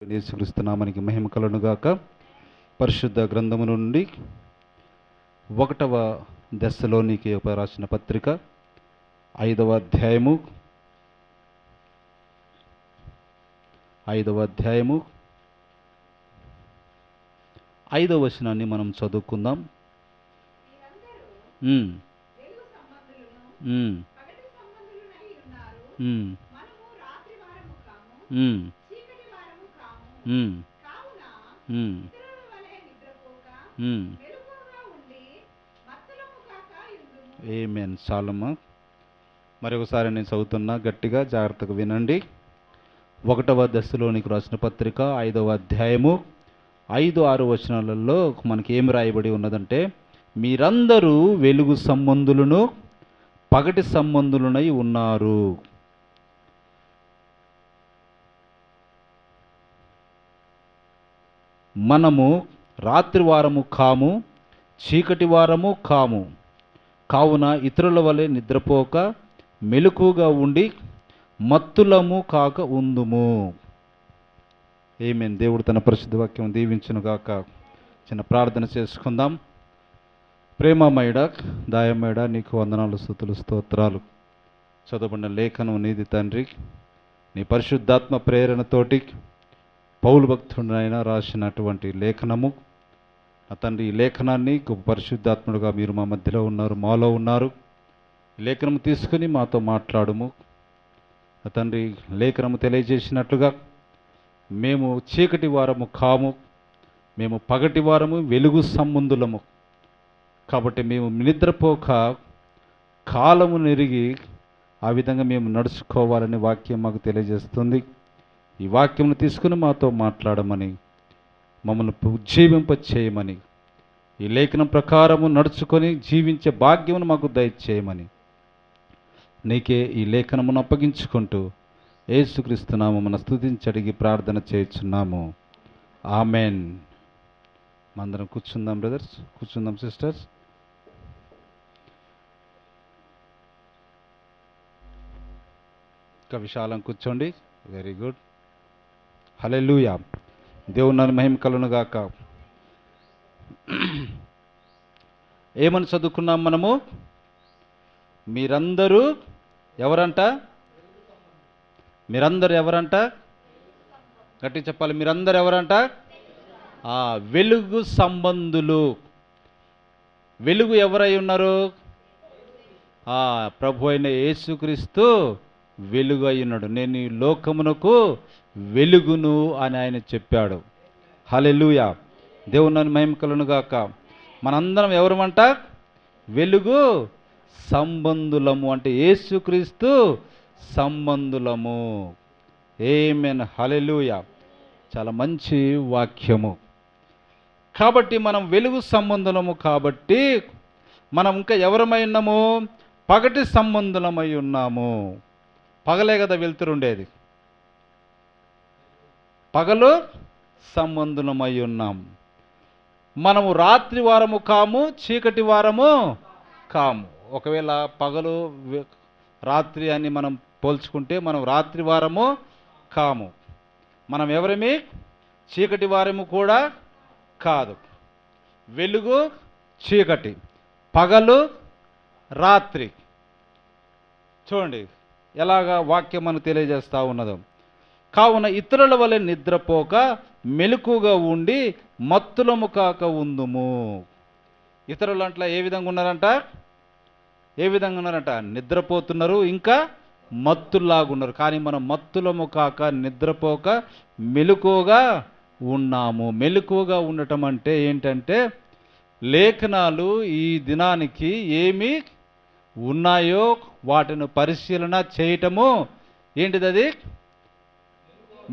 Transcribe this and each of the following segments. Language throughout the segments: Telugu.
యేసుక్రీస్తు నామమునకి మహిమ కలుగును గాక. పరిశుద్ధ గ్రంథము నుండి 1వ దెస్సలోనికీయులకు రాసిన పత్రిక 5వ అధ్యాయము 5వ వచనాన్ని మనం చదువుకుందాం. ఆమేన్. చాలమ్మా. మరొకసారి నేను చదువుతున్నా, గట్టిగా జాగ్రత్తగా వినండి. 1వ దెస్సలోనికి రాసిన పత్రిక 5వ అధ్యాయము 5-6 వచనాలలో మనకి ఏమి రాయబడి ఉన్నదంటే, మీరందరూ వెలుగు సంబంధులను పగటి సంబంధులనై ఉన్నారు. మనము రాత్రి వారము కాము, చీకటి వారము కాము. కావున ఇతరుల వలె నిద్రపోక మెలకుగా ఉండి మత్తులము కాక ఉందుము. ఆమేన్. దేవుడు తన పరిశుద్ధ వాక్యం దీవించును గాక. చిన్న ప్రార్థన చేసుకుందాం. ప్రేమమయుడా, దయామయుడా, నీకు వందనాలు, స్తుతులు, స్తోత్రాలు. చదవబడిన లేఖనం నీది తండ్రి. నీ పరిశుద్ధాత్మ ప్రేరణతోటి పౌలు భక్తుడైనా రాసినటువంటి లేఖనము నా తండ్రి. ఈ లేఖనాన్ని గొప్ప పరిశుద్ధాత్ముడుగా మీరు మా మధ్యలో ఉన్నారు, మాలో ఉన్నారు. ఈ లేఖనము తీసుకుని మాతో మాట్లాడుము నా తండ్రి. లేఖనము తెలియజేసినట్లుగా మేము చీకటి వారము కాము, మేము పగటి వారము, వెలుగు సంబంధులము. కాబట్టి మేము నిద్రపోక కాలము నెరిగి ఆ విధంగా మేము నడుచుకోవాలని వాక్యం మాకు తెలియజేస్తుంది. ఈ వాక్యమును తీసుకుని మాతో మాట్లాడమని, మమ్మల్ని ఉజ్జీవింప చేయమని, ఈ లేఖనం ప్రకారము నడుచుకొని జీవించే భాగ్యమును మాకు దయచేయమని నీకే ఈ లేఖనమును అప్పగించుకుంటూ యేసుక్రీస్తు నామమున స్తుతించి అడిగి ప్రార్థన చేయుచున్నాము. ఆమెన్. అందరం కూర్చుందాం బ్రదర్స్, కూర్చుందాం సిస్టర్స్. ఇంకా విశాలం కూర్చోండి. Very good. హల్లెలూయా. దేవుని మహిమ కలుగును గాక. ఏమని చదువుకున్నాం మనము? మీరందరూ ఎవరంట? మీరందరూ ఎవరంట? గట్టిగా చెప్పాలి. మీరందరూ ఎవరంట? వెలుగు సంబంధులు. వెలుగు ఎవరై ఉన్నారు? ప్రభు అయిన యేసుక్రీస్తు వెలుగు అయి ఉన్నాడు. నేను ఈ లోకమునకు వెలుగును అని ఆయన చెప్పాడు. హల్లెలూయా. దేవుని మహిమ కలుగును గాక. మనందరం ఎవరమంట? వెలుగు సంబంధులము. అంటే యేసుక్రీస్తు సంబంధులము. ఆమేన్. హల్లెలూయా. చాలా మంచి వాక్యము. కాబట్టి మనం వెలుగు సంబంధులము. కాబట్టి మనం ఇంకా ఎవరమై ఉన్నాము? పగటి సంబంధులమై ఉన్నాము. పగలే కదా వెళ్తురుండేది. పగలు సంబంధులమై ఉన్నాం. మనము రాత్రి వారము కాము, చీకటి వారము కాము. ఒకవేళ పగలు రాత్రి అని మనం పోల్చుకుంటే మనం రాత్రి వారము కాము. మనం ఎవరమి? చీకటి వారము కూడా కాదు. వెలుగు చీకటి, పగలు రాత్రి. చూడండి ఎలాగా వాక్యం మనకు తెలియజేస్తూ ఉన్నదో. కావున ఇతరుల వలె నిద్రపోక మెలకుగా ఉండి మత్తులము కాక ఉందుము. ఇతరులు అంట్లా ఏ విధంగా ఉన్నారంట? నిద్రపోతున్నారు, ఇంకా మత్తుల్లాగున్నారు. కానీ మనం మత్తులము కాక నిద్రపోక మెలకుగా ఉన్నాము. మెలకుగా ఉండటం అంటే ఏంటంటే, లేఖనాలు ఈ దినానికి ఏమి ఉన్నాయో వాటిని పరిశీలన చేయటము. ఏంటిది అది?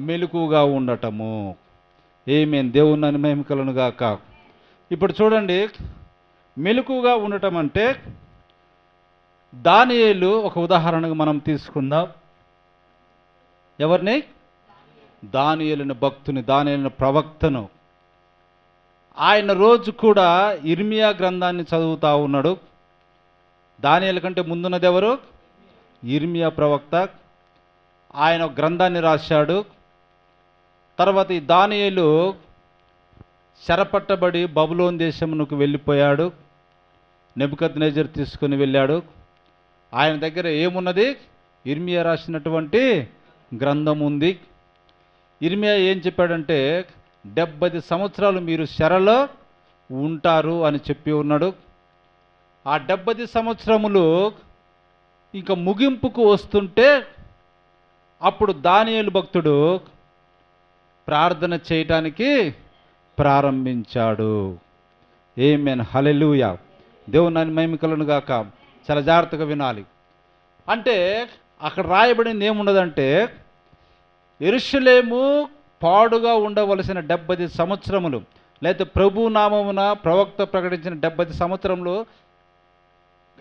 మెలకుగా ఉండటము. ఆమేన్. దేవుని మహిమ కలుగును గాక. ఇప్పుడు చూడండి, మెలకుగా ఉండటం అంటే దానియేలు ఒక ఉదాహరణగా మనం తీసుకుందాం. ఎవరిని? దానియేలుని భక్తుని, దానియేలుని ప్రవక్తను. ఆయన రోజు కూడా ఇర్మియా గ్రంథాన్ని చదువుతూ ఉన్నాడు. దానియేలు కంటే ముందున్నది ఎవరు? ఇర్మియా ప్రవక్త. ఆయన గ్రంథాన్ని రాశాడు. తర్వాత ఈ దానియేలు చెరపట్టబడి బబులోను దేశమునకు వెళ్ళిపోయాడు. నెబుకద్నెజరు తీసుకుని వెళ్ళాడు. ఆయన దగ్గర ఏమున్నది? ఇర్మియా రాసినటువంటి గ్రంథం ఉంది. ఇర్మియా ఏం చెప్పాడంటే 70 సంవత్సరాలు మీరు చెరలో ఉంటారు అని చెప్పి ఉన్నాడు. ఆ 70 సంవత్సరములు ఇంకా ముగింపుకు వస్తుంటే అప్పుడు దానియేలు భక్తుడు ప్రార్థన చేయటానికి ప్రారంభించాడు. ఆమేన్, హల్లెలూయా. దేవుని మహిమ కలుగును గాక. చాలా జాగ్రత్తగా వినాలి. అంటే అక్కడ రాయబడింది ఏమున్నదంటే యెరూషలేము పాడుగా ఉండవలసిన 70 సంవత్సరములు, లేకపోతే ప్రభు నామమున ప్రవక్త ప్రకటించిన 70 సంవత్సరములు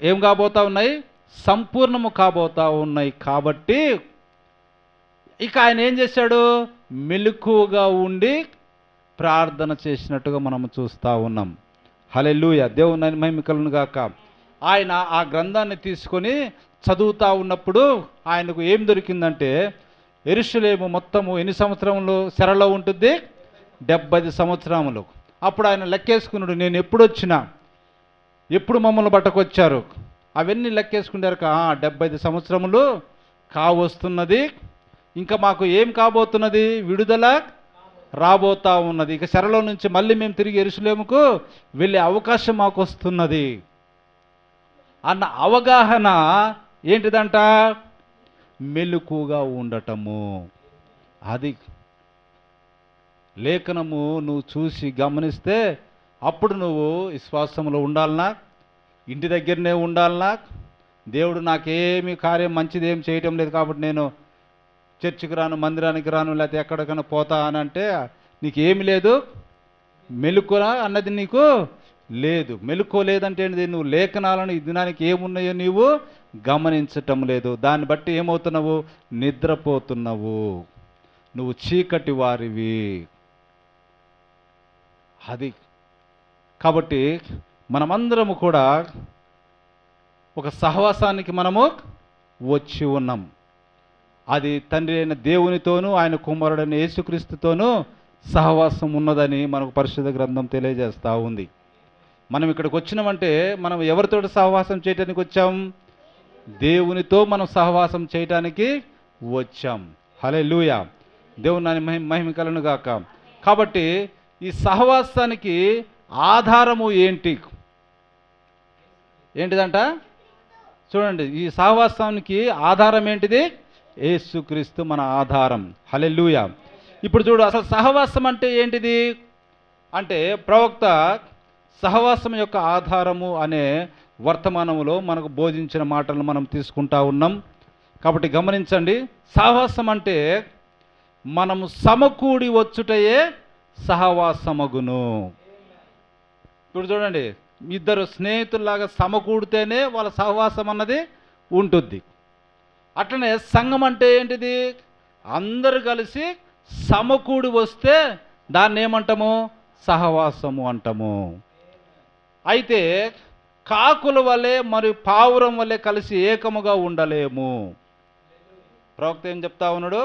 ఏం కాబోతా ఉన్నాయి? సంపూర్ణము కాబోతా ఉన్నాయి. కాబట్టి ఇక ఆయన ఏం చేశాడు? మెలకువగా ఉండి ప్రార్థన చేసినట్టుగా మనం చూస్తూ ఉన్నాం. హల్లెలూయా. దేవుని మహిమ కలుగును గాక. ఆయన ఆ గ్రంథాన్ని తీసుకొని చదువుతూ ఉన్నప్పుడు ఆయనకు ఏం దొరికిందంటే యెరూషలేము మొత్తము ఎన్ని సంవత్సరములు చెరలో ఉంటుంది? 70 సంవత్సరములు. అప్పుడు ఆయన లెక్కేసుకున్నాడు, నేను ఎప్పుడు వచ్చినా, ఎప్పుడు మమ్మల్ని పట్టుకొచ్చారు, అవన్నీ లెక్కేసుకున్నారు. 75 సంవత్సరములు కావస్తున్నది. ఇంకా మాకు ఏం కాబోతున్నది? విడుదల రాబోతా ఉన్నది. ఇక చెరలో నుంచి మళ్ళీ మేము తిరిగి యెరూషలేముకు వెళ్ళే అవకాశం మాకు వస్తున్నది అన్న అవగాహన ఏంటిదంట? మెలకుగా ఉండటము. అది లేఖనము నువ్వు చూసి గమనిస్తే అప్పుడు నువ్వు విశ్వాసంలో ఉండాలనా, ఇంటి దగ్గరనే ఉండాలనా, దేవుడు నాకేమి కార్యం మంచిది ఏం చేయటం లేదు కాబట్టి నేను చర్చికి రాను, మందిరానికి రాను, లేకపోతే ఎక్కడికైనా పోతా అని అంటే నీకేమి లేదు, మెలకువ అన్నది నీకు లేదు. మెలకువ లేదంటే ఏంటిది? నువ్వు లేఖనాలను ఈ దినానికి ఏమున్నాయో నీవు గమనించటం లేదు. దాన్ని బట్టి ఏమవుతున్నావు? నిద్రపోతున్నావు. నువ్వు చీకటి వారివి. అది కాబట్టి మనమందరము కూడా ఒక సహవాసానికి మనము వచ్చి ఉన్నాం. అది తండ్రి అయిన దేవునితోనూ ఆయన కుమారుడైన యేసుక్రీస్తుతోనూ సహవాసం ఉన్నదని మనకు పరిశుద్ధ గ్రంథం తెలియజేస్తూ ఉంది. మనం ఇక్కడికి వచ్చినామంటే మనం ఎవరితో సహవాసం చేయడానికి వచ్చాం? దేవునితో మనం సహవాసం చేయటానికి వచ్చాం. హల్లెలూయా. దేవుని మహిమ కలుగును గాక. కాబట్టి ఈ సహవాసానికి ఆధారము ఏంటిదంట? చూడండి, ఈ సహవాసానికి ఆధారం ఏంటిది? యేసుక్రీస్తు మన ఆధారం. హల్లెలూయా. ఇప్పుడు చూడు, అసలు సహవాసం అంటే ఏంటిది అంటే ప్రవక్త సహవాసం యొక్క ఆధారము అనే వర్తమానములో మనకు బోధించిన మాటలను మనం తీసుకుంటా ఉన్నాం. కాబట్టి గమనించండి, సహవాసం అంటే మనము సమకూడి వచ్చుటయే సహవాసమగును. ఇప్పుడు చూడండి, ఇద్దరు స్నేహితుల్లాగా సమకూడితేనే వాళ్ళ సహవాసం అన్నది ఉంటుంది. అట్లనే సంఘం అంటే ఏంటిది? అందరూ కలిసి సమకూడి వస్తే దాన్ని ఏమంటాము? సహవాసము అంటాము. అయితే కాకుల వలె మరియు పావురం వలె కలిసి ఏకముగా ఉండలేము. ప్రవక్త ఏం చెప్తా ఉన్నాడు?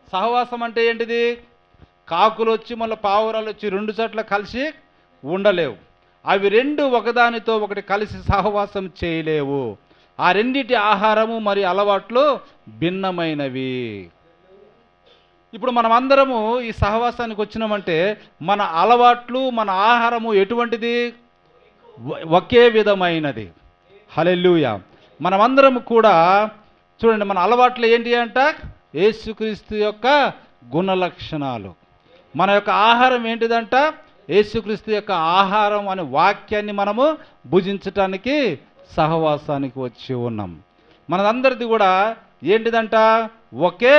సహవాసం అంటే ఏంటిది? కాకులు వచ్చి మళ్ళీ పావురాలు వచ్చి రెండు చోట్ల కలిసి ఉండలేవు. అవి రెండు ఒకదానితో ఒకటి కలిసి సహవాసం చేయలేవు. ఆ రెండిటి ఆహారము మరియు అలవాట్లు భిన్నమైనవి. ఇప్పుడు మనం అందరము ఈ సహవాసానికి వచ్చినామంటే మన అలవాట్లు మన ఆహారము ఎటువంటిది? ఒకే విధమైనది. హల్లెలూయా. మనమందరము కూడా చూడండి, మన అలవాట్లు ఏంటి అంట? యేసుక్రీస్తు యొక్క గుణ లక్షణాలు. మన యొక్క ఆహారం ఏంటిదంట? యేసుక్రీస్తు యొక్క ఆహారం అనే వాక్యాన్ని మనము భుజించటానికి సహవాసానికి వచ్చి ఉన్నాం. మనందరిది కూడా ఏంటిదంట? ఒకే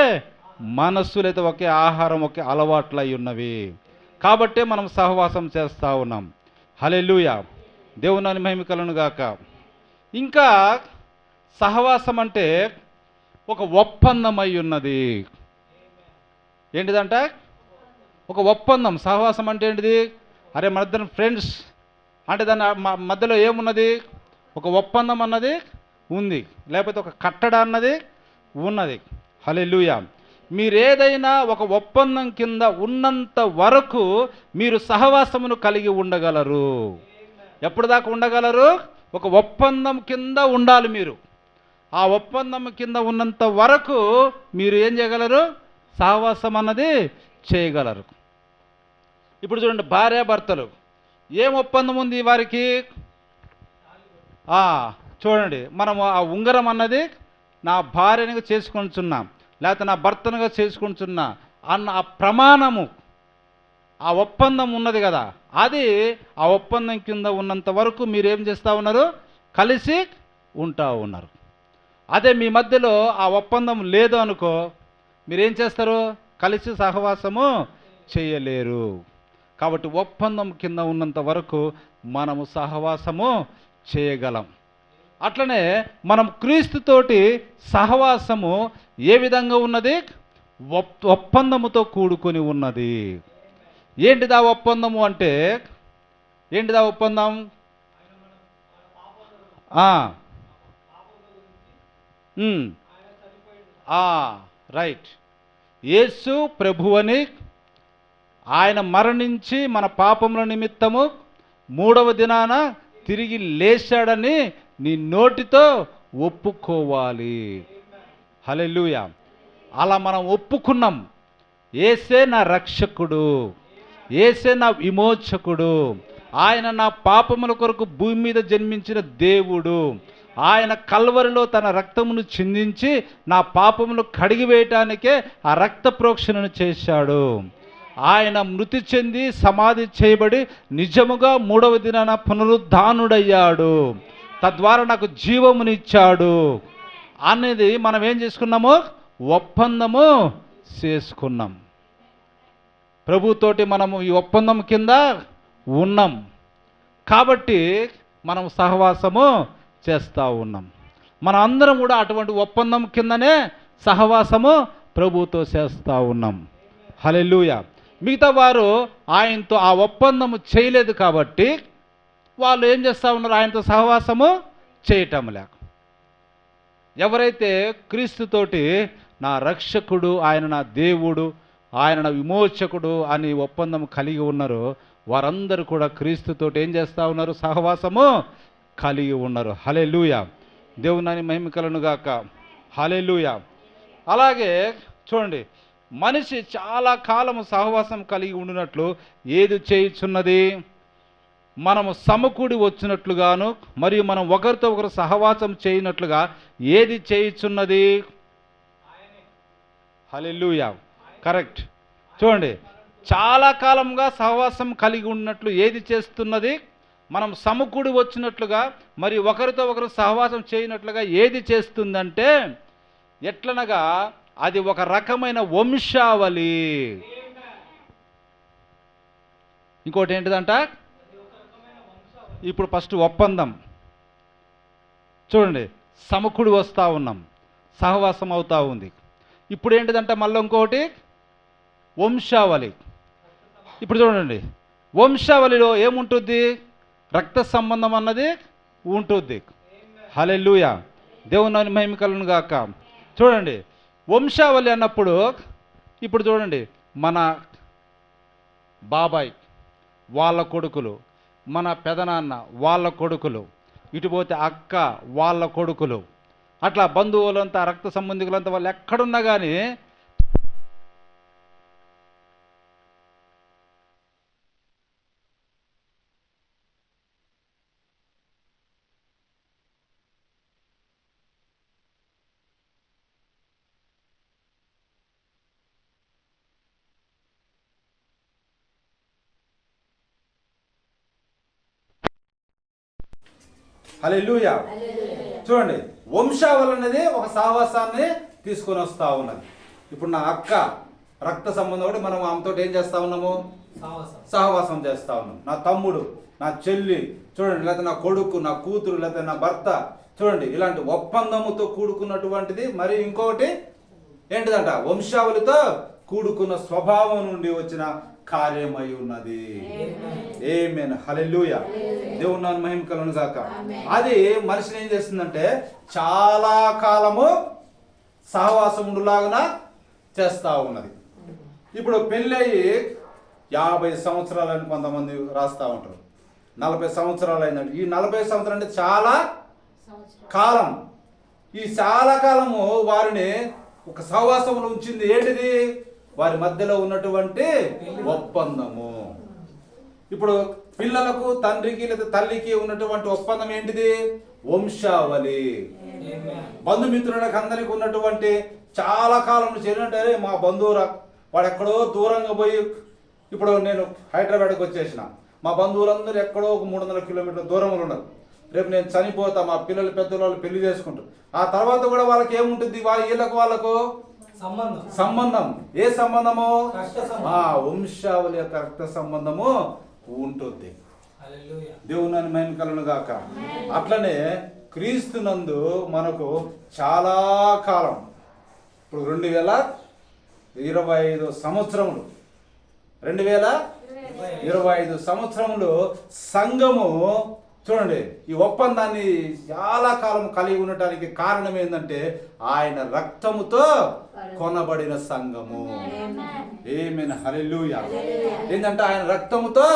మనస్సు లేదా ఒకే ఆహారం, ఒకే అలవాట్లు అయి ఉన్నవి. కాబట్టే మనం సహవాసం చేస్తూ ఉన్నాం. హల్లెలూయా. దేవుని మహిమ కలుగును గాక. ఇంకా సహవాసం అంటే ఒక ఒప్పందం అయి ఉన్నది. ఏంటిదంట? ఒక ఒప్పందం. సహవాసం అంటే ఏంటిది? అరే మన ఇద్దరం ఫ్రెండ్స్ అంటే దాని మధ్యలో ఏమున్నది? ఒక ఒప్పందం అన్నది ఉంది, లేకపోతే ఒక కట్టడ అన్నది ఉన్నది. హల్లెలూయా. మీరేదైనా ఒక ఒప్పందం కింద ఉన్నంత వరకు మీరు సహవాసమును కలిగి ఉండగలరు. ఎప్పుడు దాకా ఉండగలరు? ఒక ఒప్పందం కింద ఉండాలి మీరు. ఆ ఒప్పందం కింద ఉన్నంత వరకు మీరు ఏం చేయగలరు? సహవాసం అన్నది చేయగలరు. ఇప్పుడు చూడండి, భార్యాభర్తలు ఏం ఒప్పందం ఉంది వారికి? చూడండి, మనము ఆ ఉంగరం అన్నది నా భార్యనిగా చేసుకొనిచున్నా, లేకపోతే నా భర్తనుగా చేసుకొనిచున్నా అన్న ఆ ప్రమాణము, ఆ ఒప్పందం ఉన్నది కదా, అది ఆ ఒప్పందం కింద ఉన్నంత వరకు మీరేం చేస్తూ ఉన్నారు? కలిసి ఉంటా ఉన్నారు. అదే మీ మధ్యలో ఆ ఒప్పందం లేదు అనుకో, మీరేం చేస్తారు? కలిసి సహవాసము చేయలేరు. కాబట్టి ఒప్పందం కింద ఉన్నంత వరకు మనము సహవాసము చేయగలం. అట్లనే మనం క్రీస్తుతోటి సహవాసము ఏ విధంగా ఉన్నది? ఒప్పందముతో కూడుకొని ఉన్నది. ఏంటిదా ఒప్పందము అంటే? ఏంటిదా ఒప్పందం? రైట్. యేసు ప్రభువని ఆయన మరణించి మన పాపముల నిమిత్తము 3వ దినాన తిరిగి లేచాడని నీ నోటితో ఒప్పుకోవాలి. హల్లెలూయా. అలా మనం ఒప్పుకున్నాం. యేసే నా రక్షకుడు, యేసే నా విమోచకుడు, ఆయన నా పాపముల కొరకు భూమి మీద జన్మించిన దేవుడు, ఆయన కల్వరిలో తన రక్తమును చిందించి నా పాపమును కడిగివేయటానికే ఆ రక్త ప్రోక్షణను చేశాడు. ఆయన మృతి చెంది సమాధి చేయబడి నిజముగా 3వ దినాన పునరుద్ధానుడయ్యాడు, తద్వారా నాకు జీవమునిచ్చాడు అనేది మనం ఏం చేసుకున్నాము? ఒప్పందము చేసుకున్నాం. ప్రభుతోటి మనము ఈ ఒప్పందం కింద ఉన్నాం కాబట్టి మనం సహవాసము చేస్తూ ఉన్నాం. మన అందరం కూడా అటువంటి ఒప్పందం కిందనే సహవాసము ప్రభుతో చేస్తూ ఉన్నాం. హల్లెలూయా. మిగతా వారు ఆయనతో ఆ ఒప్పందము చేయలేదు కాబట్టి వాళ్ళు ఏం చేస్తూ ఉన్నారు? ఆయనతో సహవాసము చేయటం లేక. ఎవరైతే క్రీస్తుతోటి నా రక్షకుడు, ఆయన నా దేవుడు, ఆయన నా విమోచకుడు అని ఒప్పందం కలిగి ఉన్నారో వారందరూ కూడా క్రీస్తుతోటి ఏం చేస్తూ ఉన్నారు? సహవాసము కలిగి ఉన్నారు. హల్లెలూయా. దేవుని మహిమ కలుగును గాక. హల్లెలూయా. అలాగే చూడండి, మనిషి చాలా కాలము సహవాసం కలిగి ఉండినట్లు ఏది చేయుచున్నది? మనము సమకూడి వచ్చినట్లుగాను మరియు మనం ఒకరితో ఒకరు సహవాసం చేయనట్లుగా ఏది చేయుచున్నది? హల్లెలూయా. కరెక్ట్. చూడండి, చాలా కాలంగా సహవాసం కలిగి ఉన్నట్లు ఏది చేస్తున్నది? మనం సమకూడి వచ్చినట్లుగా మరి ఒకరితో ఒకరు సహవాసం చేయనట్లుగా ఏది చేస్తుందంటే, ఎట్లనగా అది ఒక రకమైన వంశావళి. ఇంకోటి ఏంటిదంట? ఇప్పుడు ఫస్ట్ ఒప్పందం. చూడండి, సమకూడి వస్తూ ఉన్నాం, సహవాసం అవుతూ ఉంది. ఇప్పుడు ఏంటిదంట? మళ్ళీ ఇంకోటి వంశావళి. ఇప్పుడు చూడండి, వంశావళిలో ఏముంటుంది? రక్త సంబంధం అన్నది ఉంటుంది. హల్లెలూయా. దేవుని మహిమ కలుగును గాక. చూడండి, వంశావళి అన్నప్పుడు ఇప్పుడు చూడండి, మన బాబాయ్ వాళ్ళ కొడుకులు, మన పెదనాన్న వాళ్ళ కొడుకులు, ఇటుపోతే అక్క వాళ్ళ కొడుకులు, అట్లా బంధువులంతా రక్త సంబంధికులంతా వాళ్ళు ఎక్కడున్నా కానీ హల్లెలూయా. చూడండి, వంశావళి అనేది ఒక సహవాసాన్ని తీసుకొని వస్తూ ఉన్నది. ఇప్పుడు నా అక్క రక్త సంబంధం కూడా మనం ఆమెతో ఏం చేస్తూ ఉన్నాము? సహవాసం చేస్తూ ఉన్నాం. నా తమ్ముడు, నా చెల్లి, చూడండి, లేకపోతే నా కొడుకు, నా కూతురు, లేకపోతే నా భర్త, చూడండి, ఇలాంటి ఒప్పందముతో కూడుకున్నటువంటిది. మరి ఇంకొకటి ఏంటిదంట? వంశావళితో కూడుకున్న స్వభావం నుండి వచ్చిన కార్యమై ఉన్నది. ఆమేన్. హల్లెలూయా. దేవుని మహిమ కలుగును గాక. అది మనిషిని ఏం చేస్తుందంటే చాలా కాలము సహవాసం ఉండులాగున చేస్తూ ఉన్నది. ఇప్పుడు పెళ్ళయి 50 సంవత్సరాలని కొంతమంది రాస్తూ ఉంటారు, 40 సంవత్సరాలు అయిందండి. ఈ 40 సంవత్సరాలు అంటే చాలా కాలం. ఈ చాలా కాలము వారిని ఒక సహవాసంలో ఉంచింది ఏంటిది? వారి మధ్యలో ఉన్నటువంటి ఒప్పందము. ఇప్పుడు పిల్లలకు తండ్రికి లేదా తల్లికి ఉన్నటువంటి ఒప్పందం ఏంటిది? వంశావళి. బంధుమిత్రులకు అందరికి ఉన్నటువంటి చాలా కాలం నుంచి ఏంటంటే, మా బంధువు వాడు ఎక్కడో దూరంగా పోయి, ఇప్పుడు నేను హైదరాబాద్కి వచ్చేసిన, మా బంధువులందరూ ఎక్కడో ఒక 300 కిలోమీటర్ల దూరంలో ఉన్నారు. రేపు నేను చనిపోతా, మా పిల్లలు పెద్దవాళ్ళు పెళ్లి చేసుకుంటారు. ఆ తర్వాత కూడా వాళ్ళకి ఏముంటుంది? వాళ్ళకు సంబంధం. ఏ సంబంధము? వంశావళి యొక్క రక్త సంబంధము ఉంటుంది. దేవుని మహిమ కలుగును గాక. అట్లనే క్రీస్తునందు మనకు చాలా కాలం, ఇప్పుడు 2025 సంవత్సరములు, 2025 సంవత్సరములు సంఘము చూడండి ఈ ఒప్పందాన్ని చాలా కాలం కలిగి ఉండటానికి కారణం ఏంటంటే ఆయన రక్తముతో కొనబడిన సంఘము. ఆమేన్, హల్లెలూయా. ఏంటంటే ఆయన రక్తముతో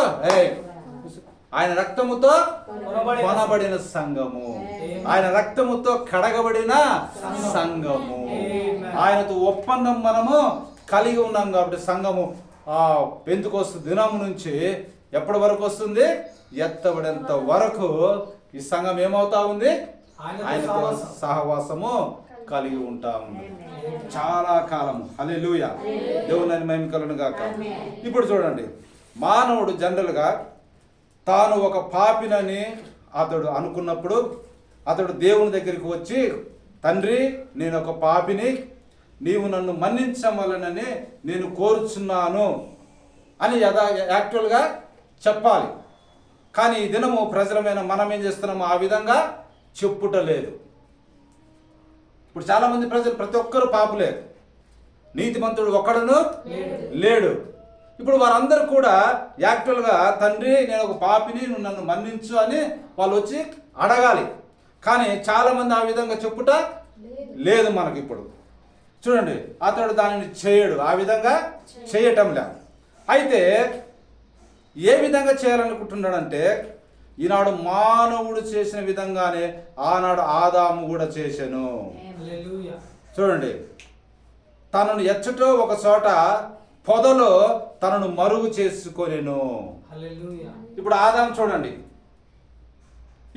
కొనబడిన సంఘము, ఆయన రక్తముతో కడగబడిన సంఘము. ఆయనతో ఒప్పందం మనము కలిగి ఉన్నాం కాబట్టి సంఘము పెంతెకొస్తు దినం నుంచి ఎప్పటి వరకు వస్తుంది? ఎత్తబడేంత వరకు ఈ సంఘం ఏమవుతా ఉంది? ఆయనతో సహవాసము కలిగి ఉంటా ఉంది చాలా కాలము. హల్లెలూయా. దేవుని మహిమ కలుగును గాక. ఇప్పుడు చూడండి, మానవుడు జనరల్గా తాను ఒక పాపినని అతడు అనుకున్నప్పుడు అతడు దేవుని దగ్గరికి వచ్చి, తండ్రి నేను ఒక పాపిని, నీవు నన్ను మన్నించవలనని నేను కోరుచున్నాను అని యాక్చువల్గా చెప్పాలి. కానీ ఈ దినము ప్రజలమైన మనం ఏం చేస్తున్నాము? ఆ విధంగా చెప్పుటలేదు. ఇప్పుడు చాలామంది ప్రజలు ప్రతి ఒక్కరు పాపులే, నీతిమంతుడు ఒక్కడును లేడు. ఇప్పుడు వారందరూ కూడా యాక్చువల్గా తండ్రి నేను ఒక పాపిని, నువ్వు నన్ను మన్నించు అని వాళ్ళు వచ్చి అడగాలి. కానీ చాలామంది ఆ విధంగా చెప్పుట లేదు మనకి. ఇప్పుడు చూడండి, అతడు దానిని చేయడు, ఆ విధంగా చేయటం లేదు. అయితే ఏ విధంగా చేయాలనుకుంటున్నాడంటే, ఈనాడు మానవుడు చేసిన విధంగానే ఆనాడు ఆదాము కూడా చేశాను. చూడండి, తనను ఎచ్చటో ఒక చోట పొదలో తనను మరుగు చేసుకొనెను. ఇప్పుడు ఆదాము చూడండి,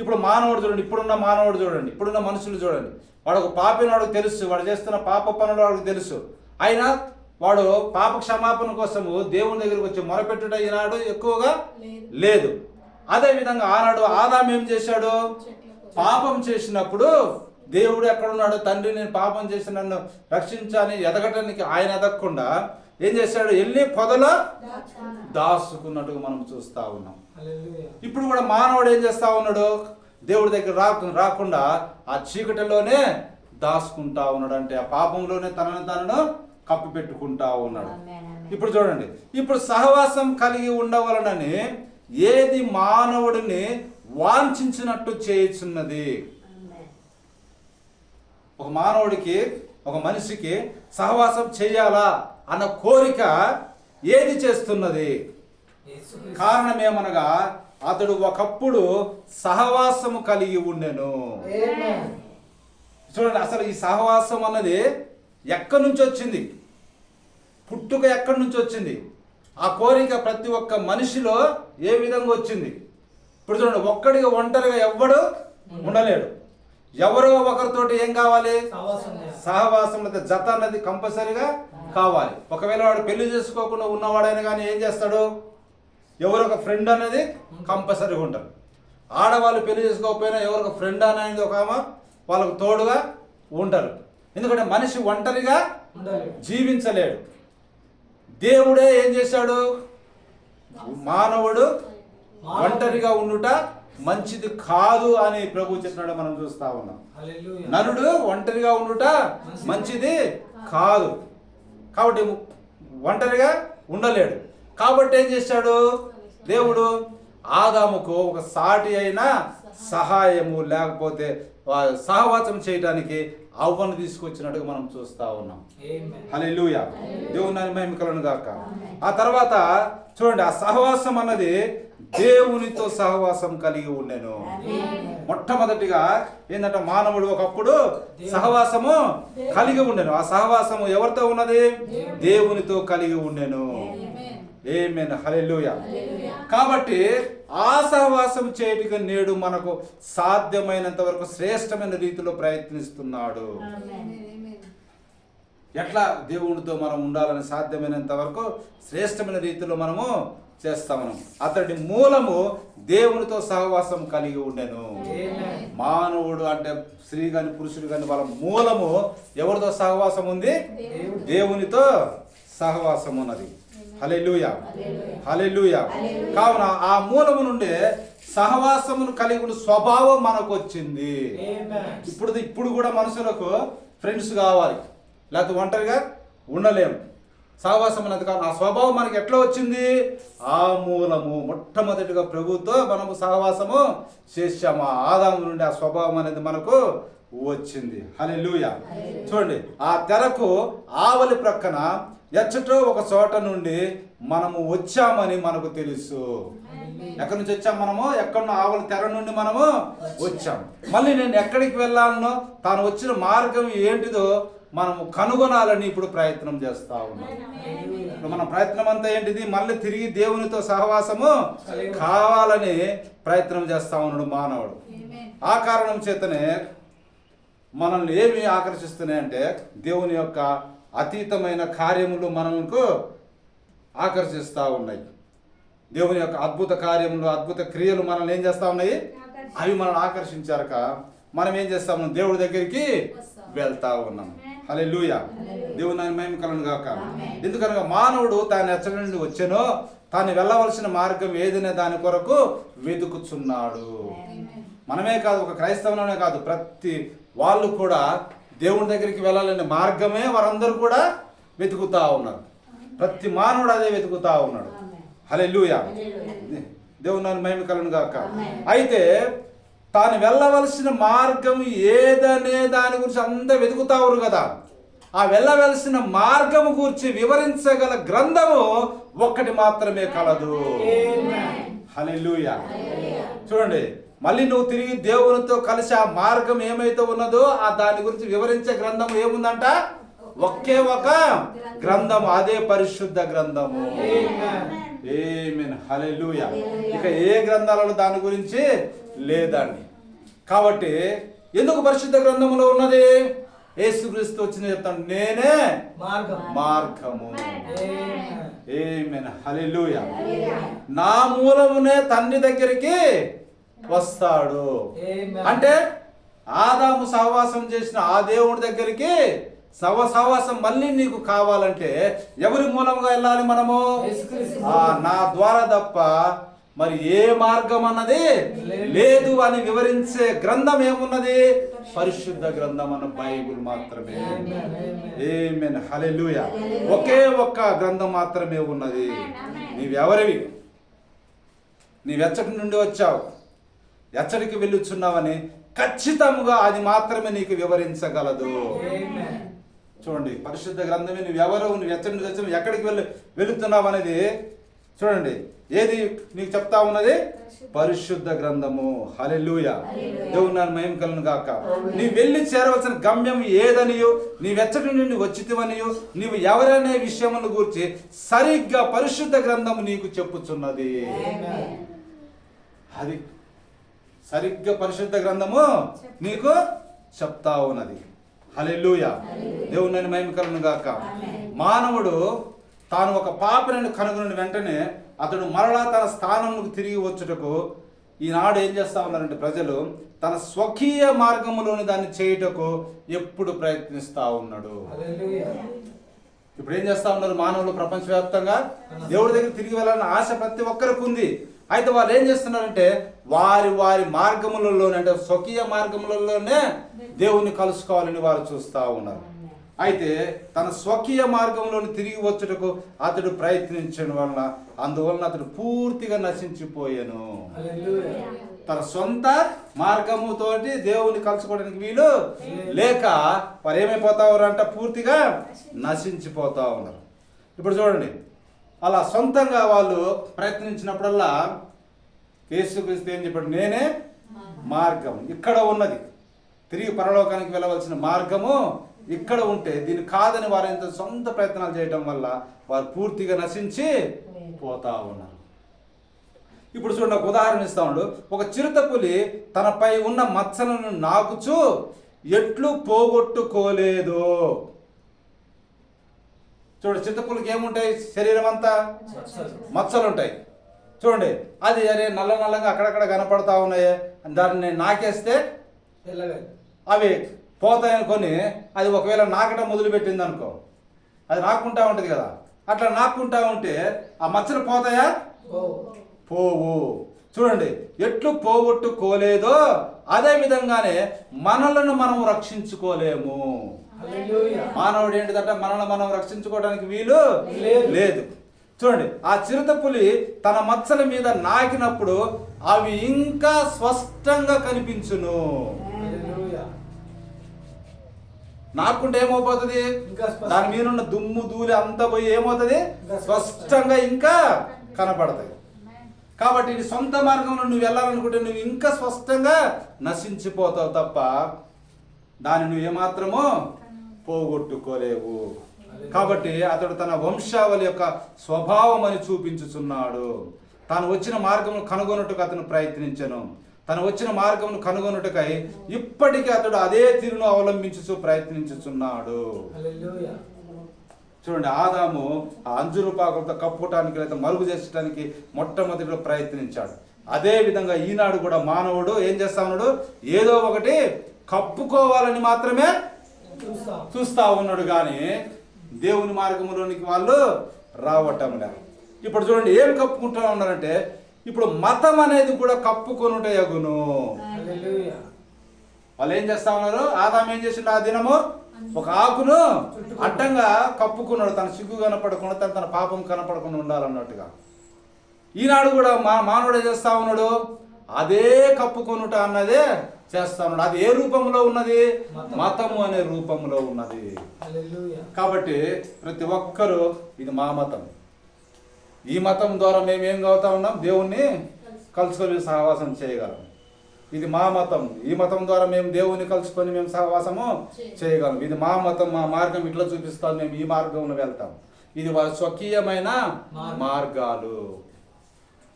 ఇప్పుడు మానవుడు చూడండి, ఇప్పుడున్న మానవుడు చూడండి, ఇప్పుడున్న మనుషులు చూడండి. వాడు ఒక పాపిని వాడికి తెలుసు, వాడు చేస్తున్న పాప పనులు వాడికి తెలుసు. అయినా వాడు పాప క్షమాపణ కోసము దేవుని దగ్గరికి వచ్చి మొరపెట్టుట ఈనాడు ఎక్కువగా లేదు. అదేవిధంగా ఆనాడు ఆదాము ఏం చేశాడు? పాపం చేసినప్పుడు దేవుడు ఎక్కడున్నాడు? తండ్రి నేను పాపం చేసి నన్ను రక్షించాలని ఎదగటానికి ఆయన ఎదగకుండా ఏం చేశాడు? వెళ్ళి పొదలో దాచుకున్నట్టుగా మనం చూస్తా ఉన్నాం. ఇప్పుడు కూడా మానవుడు ఏం చేస్తా ఉన్నాడు? దేవుడి దగ్గర రాకుండా ఆ చీకటిలోనే దాచుకుంటా ఉన్నాడు. అంటే ఆ పాపంలోనే తనను కప్పి పెట్టుకుంటా ఉన్నాడు. ఇప్పుడు చూడండి, ఇప్పుడు సహవాసం కలిగి ఉండవలనని ఏది మానవుడిని వాంఛించినట్టు చేయుచున్నది. ఒక మానవుడికి, ఒక మనిషికి సహవాసం చేయాలా అన్న కోరిక ఏది చేస్తున్నది? కారణం ఏమనగా అతడు ఒకప్పుడు సహవాసము కలిగి ఉండెను. చూడండి, అసలు ఈ సహవాసం అన్నది ఎక్కడి నుంచి వచ్చింది? పుట్టుక ఎక్కడి నుంచి వచ్చింది? ఆ కోరిక ప్రతి ఒక్క మనిషిలో ఏ విధంగా వచ్చింది? ఇప్పుడు చూడండి, ఒంటరిగా ఎవ్వడు ఉండలేడు. ఎవరో ఒకరితోటి ఏం కావాలి? సహవాసం, జత అన్నది కంపల్సరీగా కావాలి. ఒకవేళ వాడు పెళ్లి చేసుకోకుండా ఉన్నవాడైనా కానీ ఏం చేస్తాడు? ఎవరో ఒక ఫ్రెండ్ అనేది కంపల్సరీగా ఉంటారు. ఆడవాళ్ళు పెళ్లి చేసుకోకపోయినా ఎవరో ఒక ఫ్రెండ్ అనేది ఒక వాళ్ళకు తోడుగా ఉంటారు. ఎందుకంటే మనిషి ఒంటరిగా జీవించలేడు. దేవుడే ఏం చేశాడు? మానవుడు ఒంటరిగా ఉండుట మంచిది కాదు అని ప్రభు చెప్పినాడు మనం చూస్తా ఉన్నాం. నరుడు ఒంటరిగా ఉండుట మంచిది కాదు. కాబట్టి ఒంటరిగా ఉండలేడు. కాబట్టి ఏం చేశాడు దేవుడు? ఆదాముకు ఒక సాటి అయిన సహాయము లేకపోతే సహవాసం చేయడానికి అవ్వను తీసుకొచ్చినట్టుగా మనం చూస్తా ఉన్నాం. హల్లెలూయా, దేవుని నామమునకు మహిమ కలుగును గాక. ఆ తర్వాత చూడండి, ఆ సహవాసం అన్నది దేవునితో సహవాసం కలిగి ఉండెను. మొట్టమొదటిగా ఏంటంటే మానవుడు ఒకప్పుడు సహవాసము కలిగి ఉండెను. ఆ సహవాసము ఎవరితో ఉన్నది? దేవునితో కలిగి ఉండెను. ఆమేన్, హల్లెలూయా. కాబట్టి ఆ సహవాసం చేయటికి నేడు మనకు సాధ్యమైనంత వరకు శ్రేష్టమైన రీతిలో ప్రయత్నిస్తున్నాడు. ఎట్లా దేవునితో మనం ఉండాలని సాధ్యమైనంత వరకు శ్రేష్టమైన రీతిలో మనము చేస్తాము. అతడి మూలము దేవునితో సహవాసం కలిగి ఉండెను. మానవుడు అంటే స్త్రీ కానీ పురుషుడు కానీ వాళ్ళ మూలము ఎవరితో సహవాసం ఉంది? దేవునితో సహవాసం ఉన్నది. హల్లెలూయా, హల్లెలూయా. కావున ఆ మూలము నుండి సహవాసమును కలిగి ఉన్న స్వభావం మనకు వచ్చింది. ఇప్పుడు కూడా మనుషులకు ఫ్రెండ్స్ కావాలి, లేకపోతే ఒంటరిగా ఉండలేము. సహవాసం అనేది కాదు. ఆ స్వభావం మనకి ఎట్లా వచ్చింది? ఆ మూలము మొట్టమొదటిగా ప్రభుతో మనము సహవాసము చేశాము. ఆదాము నుండి ఆ స్వభావం అనేది మనకు వచ్చింది. హల్లెలూయా. చూడండి, ఆ తెరకు ఆవలి ప్రక్కన ఎచ్చటో ఒక చోట నుండి మనము వచ్చామని మనకు తెలుసు. ఎక్కడి నుంచి వచ్చాం మనము? ఎక్కడో ఆవలి తెర నుండి మనము వచ్చాం. మళ్ళీ నేను ఎక్కడికి వెళ్ళాలనో, తాను వచ్చిన మార్గం ఏంటిదో మనము కనుగొనాలని ఇప్పుడు ప్రయత్నం చేస్తా ఉన్నాం. ఇప్పుడు మన ప్రయత్నం అంతా ఏంటిది? మళ్ళీ తిరిగి దేవునితో సహవాసము కావాలని ప్రయత్నం చేస్తా ఉన్నాడు మానవుడు. ఆ కారణం చేతనే మనల్ని ఏమి ఆకర్షిస్తున్నాయంటే దేవుని యొక్క అతీతమైన కార్యములు మనకు ఆకర్షిస్తూ ఉన్నాయి. దేవుని యొక్క అద్భుత కార్యములు, అద్భుత క్రియలు మనల్ని ఏం చేస్తూ ఉన్నాయి? అవి మనల్ని ఆకర్షించారక మనం ఏం చేస్తాము? దేవుడి దగ్గరికి వెళ్తా ఉన్నాం. హల్లెలూయా, దేవుని నామమునకు మహిమ కలుగును గాక. ఎందుకనగా మానవుడు తాను ఎచ్చటి నుండి వచ్చెనో తాను వెళ్ళవలసిన మార్గం ఏదైనా దాని కొరకు వెతుకుచున్నాడు. మనమే కాదు, ఒక క్రైస్తవులనే కాదు, ప్రతి వాళ్ళు కూడా దేవుని దగ్గరికి వెళ్ళాలనే మార్గమే వారందరూ కూడా వెతుకుతా ఉన్నారు. ప్రతి మానవుడు అదే వెతుకుతా ఉన్నాడు. హల్లెలూయా, దేవుని నామమునకు మహిమ కలుగును గాక. అయితే తాను వెళ్ళవలసిన మార్గం ఏదనే దాని గురించి అంతా వెతుకుతారు కదా. ఆ వెళ్ళవలసిన మార్గము గురించి వివరించగల గ్రంథము ఒక్కటి మాత్రమే కలదు. హల్లెలూయా. చూడండి, మళ్ళీ నువ్వు తిరిగి దేవునితో కలిసి ఆ మార్గం ఏమైతే ఉన్నదో ఆ దాని గురించి వివరించే గ్రంథం ఏముందంట? ఒకే ఒక గ్రంథము, అదే పరిశుద్ధ గ్రంథము. ఆమేన్, హల్లెలూయా. ఇక ఏ గ్రంథాలలో దాని గురించి లేదండి. కాబట్టి ఎందుకు పరిశుద్ధ గ్రంథములో ఉన్నది? యేసుక్రీస్తు వచ్చిన చెప్తాను, నేనే మార్గము. ఆమేన్, హల్లెలూయా. నా మూలమునే తండ్రి దగ్గరికి వస్తాడు. అంటే ఆదాము సహవాసం చేసిన ఆ దేవుడి దగ్గరికి సహవాసం మళ్ళీ నీకు కావాలంటే ఎవరి మూలంగా వెళ్ళాలి మనము? నా ద్వారా తప్ప మరి ఏ మార్గం అన్నది లేదు అని వివరించే గ్రంథం ఏమున్నది? పరిశుద్ధ గ్రంథం అన్న బైబిల్ మాత్రమే. ఆమేన్, హల్లెలూయా. ఒకే ఒక్క గ్రంథం మాత్రమే ఉన్నది. నీవెవరివి? నీవెచ్చటి నుండి వచ్చావు, ఎచ్చడికి వెళ్ళుచున్నావని ఖచ్చితంగా అది మాత్రమే నీకు వివరించగలదు. చూడండి, పరిశుద్ధ గ్రంథమే. నువ్వెవరు, నువ్వు ఎచ్చడి నుంచి వచ్చావు, ఎక్కడికి వెళుతున్నావు అనేది చూడండి. ఏది నీకు చెప్తా ఉన్నది? పరిశుద్ధ గ్రంథము. హల్లెలూయా, దేవుని నామమునకు మహిమ కలుగును గాక. నీవు వెళ్ళి చేరవలసిన గమ్యం ఏదనియో, నీవెచ్చటి నుండి వచ్చితివనియో, నీవు ఎవరనే విషయమును గురించి సరిగ్గా పరిశుద్ధ గ్రంథము నీకు చెప్పుచున్నది. అది సరిగ్గా పరిశుద్ధ గ్రంథము నీకు చెప్తా ఉన్నది. హల్లెలూయా, దేవుని నామమునకు మహిమ కలుగును గాక. మానవుడు తాను ఒక పాపిని కనుగొని వెంటనే అతడు మరలా తన స్థానంకు తిరిగి వచ్చుటకు ఈనాడు ఏం చేస్తా ఉన్నారంటే ప్రజలు తన స్వకీయ మార్గములోని దాన్ని చేయుటకు ఎప్పుడు ప్రయత్నిస్తా ఉన్నాడు. ఇప్పుడు ఏం చేస్తా ఉన్నారు మానవులు? ప్రపంచవ్యాప్తంగా దేవుడి దగ్గర తిరిగి వెళ్ళాలని ఆశ ప్రతి ఒక్కరికి ఉంది. అయితే వాళ్ళు ఏం చేస్తున్నారంటే వారి వారి మార్గములలోనే, అంటే స్వకీయ మార్గములలోనే దేవుణ్ణి కలుసుకోవాలని వారు చూస్తూ ఉన్నారు. అయితే తన స్వకీయ మార్గంలోని తిరిగి వచ్చుటకు అతడు ప్రయత్నించడం వలన అందువలన అతడు పూర్తిగా నశించిపోయాను. తన సొంత మార్గముతోటి దేవుని కలుసుకోవడానికి వీలు లేక వారు ఏమైపోతా ఉన్నారంట, పూర్తిగా నశించిపోతా ఉన్నారు. ఇప్పుడు చూడండి, అలా సొంతంగా వాళ్ళు ప్రయత్నించినప్పుడల్లా యేసుక్రీస్తు ఏం చెప్పాడు, నేనే మార్గం. ఇక్కడ ఉన్నది తిరిగి పరలోకానికి వెళ్ళవలసిన మార్గము ఇక్కడ ఉంటే దీన్ని కాదని వారు ఎంత సొంత ప్రయత్నాలు చేయడం వల్ల వారు పూర్తిగా నశించి పోతా ఉన్నారు. ఇప్పుడు చూడండి, ఒక ఉదాహరణ ఇస్తా ఉన్నాడు. ఒక చిరుతపులి తనపై ఉన్న మచ్చలను నాకుచూ ఎట్లు పోగొట్టుకోలేదు. చూడండి, చిరుతపులికి ఏముంటాయి, శరీరం అంతా మచ్చలు ఉంటాయి. చూడండి, అది అరే నల్ల నల్లగా అక్కడక్కడ కనపడతా ఉన్నాయి, దాన్ని నాకేస్తే అవి పోతాయనుకొని అది ఒకవేళ నాకటం మొదలుపెట్టింది అనుకో, అది నాకుంటా ఉంటుంది కదా. అట్లా నాకుంటా ఉంటే ఆ మచ్చలు పోతాయా? పోవు. చూడండి, ఎట్లు పోగొట్టుకోలేదో అదే విధంగానే మనలను మనం రక్షించుకోలేము. మానవుడు ఏంటిదంటే మనల్ని మనం రక్షించుకోవడానికి వీలు లేదు. చూడండి, ఆ చిరుతపులి తన మచ్చల మీద నాకినప్పుడు అవి ఇంకా స్పష్టంగా కనిపించును. నాకుంటే ఏమవుతుంది, దాని మీద ఉన్న దుమ్ము ధూళి అంతా పోయి ఏమవుతుంది, స్పష్టంగా ఇంకా కనపడతాయి. కాబట్టి నీ సొంత మార్గంలో నువ్వు వెళ్ళాలనుకుంటే నువ్వు ఇంకా స్పష్టంగా నశించిపోతావు తప్ప దాన్ని నువ్వు ఏమాత్రమో పోగొట్టుకోలేవు. కాబట్టి అతడు తన వంశావళి యొక్క స్వభావం అని చూపించుచున్నాడు. తాను వచ్చిన మార్గమును కనుగొనుటకు అతను ప్రయత్నించను. తను వచ్చిన మార్గమును కనుగొనుటకై ఇప్పటికీ అతడు అదే తీరును అవలంబించుచు ప్రయత్నించుచున్నాడు. చూడండి, ఆదాము ఆ అంజురుపాకులతో కప్పుటానికి లేదా మరుగు చేసడానికి మొట్టమొదటిలో ప్రయత్నించాడు. అదే విధంగా ఈనాడు కూడా మానవుడు ఏం చేస్తా ఉన్నాడు, ఏదో ఒకటి కప్పుకోవాలని మాత్రమే చూస్తా ఉన్నాడు, కానీ దేవుని మార్గంలోనికి వాళ్ళు రావటం లేదు. ఇప్పుడు చూడండి, ఏం కప్పుకుంటా ఉన్నారంటే ఇప్పుడు మతం అనేది కూడా కప్పుకొనుట యగును. వాళ్ళు ఏం చేస్తా ఉన్నారు, ఆదాము ఏం చేసిండు, ఆ దినము ఒక ఆకును అడ్డంగా కప్పుకున్నాడు, తన సిగ్గు కనపడకుండా తన పాపం కనపడకుండా ఉండాలన్నట్టుగా. ఈనాడు కూడా మానవుడు ఏం చేస్తా ఉన్నాడు, అదే కప్పుకొనుట అన్నదే చేస్తా ఉన్నాడు. అది ఏ రూపంలో ఉన్నది, మతము అనే రూపంలో ఉన్నది. కాబట్టి ప్రతి ఒక్కరూ ఇది మా మతం, ఈ మతం ద్వారా మేము ఏం అవుతా ఉన్నాం, దేవుణ్ణి కలుసుకొని సహవాసం చేయగలం. ఇది మా మతం, ఈ మతం ద్వారా మేము దేవుని కలుసుకొని మేము సహవాసము చేయగలం. ఇది మా మతం, మా మార్గం ఇట్లా చూపిస్తాం, మేము ఈ మార్గంలో వెళ్తాం. ఇది వాళ్ళ స్వకీయమైన మార్గాలు.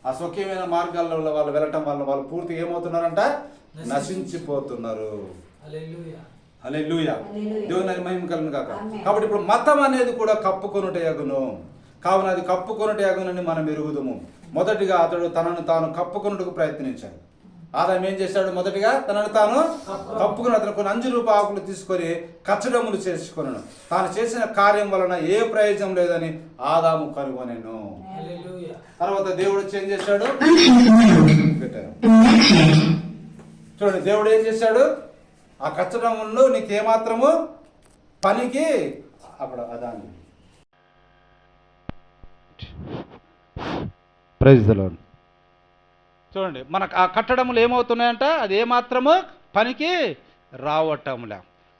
ఆ స్వకీయమైన మార్గాల్లో వాళ్ళు వెళ్ళటం వల్ల వాళ్ళు పూర్తిగా ఏమవుతున్నారంట, నశించిపోతున్నారు. హల్లెలూయా, దేవుని మహిమ కలుగును గాక. కాబట్టి ఇప్పుడు మతం అనేది కూడా కప్పుకొనుట యగును. కావున అది కప్పుకొనుట యగునని మనం ఎరుగుదుము. మొదటిగా అతడు తనను తాను కప్పుకొనుటకు ప్రయత్నించాడు. ఆదాము ఏం చేశాడు, మొదటిగా తనను తాను కప్పుకుని అతను కొన్ని అంజూరపు ఆకులు తీసుకొని కచ్చడములు చేసుకున్నాను. తాను చేసిన కార్యం వలన ఏ ప్రయోజనం లేదని ఆదాము కనుగొనెను. తర్వాత దేవుడు వచ్చి ఏం చేశాడు, చూడండి, దేవుడు ఏం చేశాడు, ఆ కచ్చడములు నీకేమాత్రము పనికి అప్పుడు అదాన్ని. Praise the lord. చూడండి, మనకు ఆ కట్టడములు ఏమవుతున్నాయంట, అది ఏమాత్రము పనికి రావటంలే,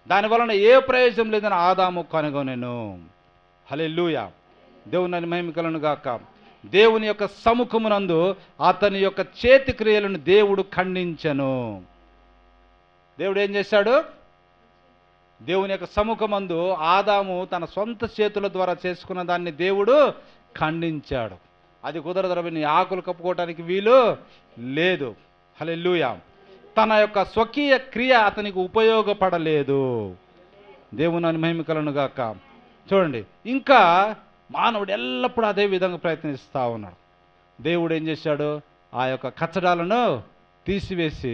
దాని వలన ఏ ప్రయోజనం లేదని ఆదాము కనుగొనెను. హల్లెలూయా, దేవుని మహిమ కలుగును గాక. దేవుని యొక్క సముఖమునందు అతని యొక్క చేతి క్రియలను దేవుడు ఖండించెను. దేవుడు ఏం చేశాడు, దేవుని యొక్క సముఖమందు ఆదాము తన సొంత చేతుల ద్వారా చేసుకున్న దాన్ని దేవుడు ఖండించాడు. అది కుదరదు, నీ ఆకులు కప్పుకోవటానికి వీలు లేదు. హల్లెలూయా, తన యొక్క స్వకీయ క్రియ అతనికి ఉపయోగపడలేదు. దేవుని మహిమ కలుగును గాక. చూడండి, ఇంకా మానవుడు ఎల్లప్పుడూ అదే విధంగా ప్రయత్నిస్తూ ఉన్నాడు. దేవుడు ఏం చేశాడు, ఆ యొక్క కచ్చడాలను తీసివేసి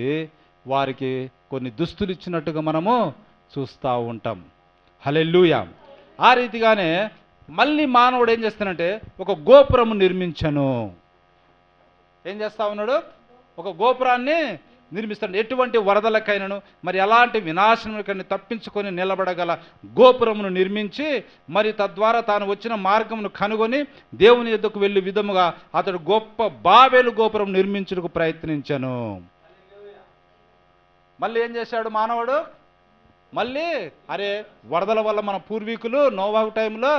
వారికి కొన్ని దుస్తులు ఇచ్చినట్టుగా మనము చూస్తూ ఉంటాం. హల్లెలూయా, ఆ రీతిగానే మళ్ళీ మానవుడు ఏం చేస్తానంటే ఒక గోపురము నిర్మించను. ఏం చేస్తా ఉన్నాడు, ఒక గోపురాన్ని నిర్మిస్తాడు. ఎటువంటి వరదలకైనను మరి ఎలాంటి వినాశనకైనా తప్పించుకొని నిలబడగల గోపురమును నిర్మించి మరి తద్వారా తాను వచ్చిన మార్గమును కనుగొని దేవుని యొద్దకు వెళ్ళే విధముగా అతడు గొప్ప బాబేలు గోపురం నిర్మించుటకు ప్రయత్నించను. మళ్ళీ ఏం చేశాడు మానవుడు? మళ్ళీ అరే వరదల వల్ల మన పూర్వీకులు నోవాహు టైంలో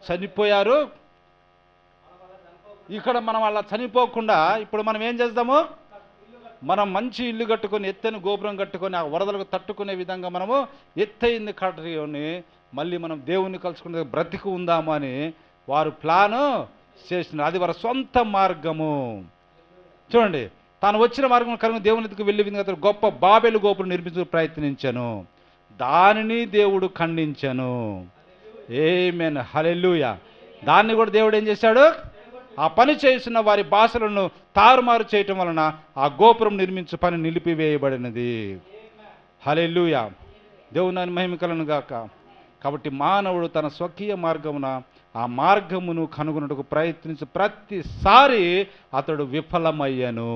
చనిపోయారు, ఇక్కడ మనం అలా చనిపోకుండా ఇప్పుడు మనం ఏం చేద్దాము, మనం మంచి ఇల్లు కట్టుకొని ఎత్తైన గోపురం కట్టుకొని ఆ వరదలకు తట్టుకునే విధంగా మనము ఎత్తైంది కట్టుకొని మళ్ళీ మనం దేవుణ్ణి కలుసుకునే బ్రతికి ఉందాము అని వారు ప్లాను చేసినారు. అది వారి సొంత మార్గము. చూడండి, తాను వచ్చిన మార్గం కనుక దేవుని ఎదుకు వెళ్ళే విధంగా అతడు గొప్ప బాబెలు గోపురం నిర్మించడానికి ప్రయత్నించాను, దానిని దేవుడు ఖండించాను. ఆమేన్, హల్లెలూయా. దాన్ని కూడా దేవుడు ఏం చేశాడు? ఆ పని చేసిన వారి భాషలను తారుమారు చేయటం వలన ఆ గోపురం నిర్మించు పని నిలిపివేయబడినది. హల్లెలూయా, దేవుని మహిమ కలుగును గాక. కాబట్టి మానవుడు తన స్వకీయ మార్గమున ఆ మార్గమును కనుగొనుటకు ప్రయత్నించి ప్రతిసారి అతడు విఫలమయ్యను.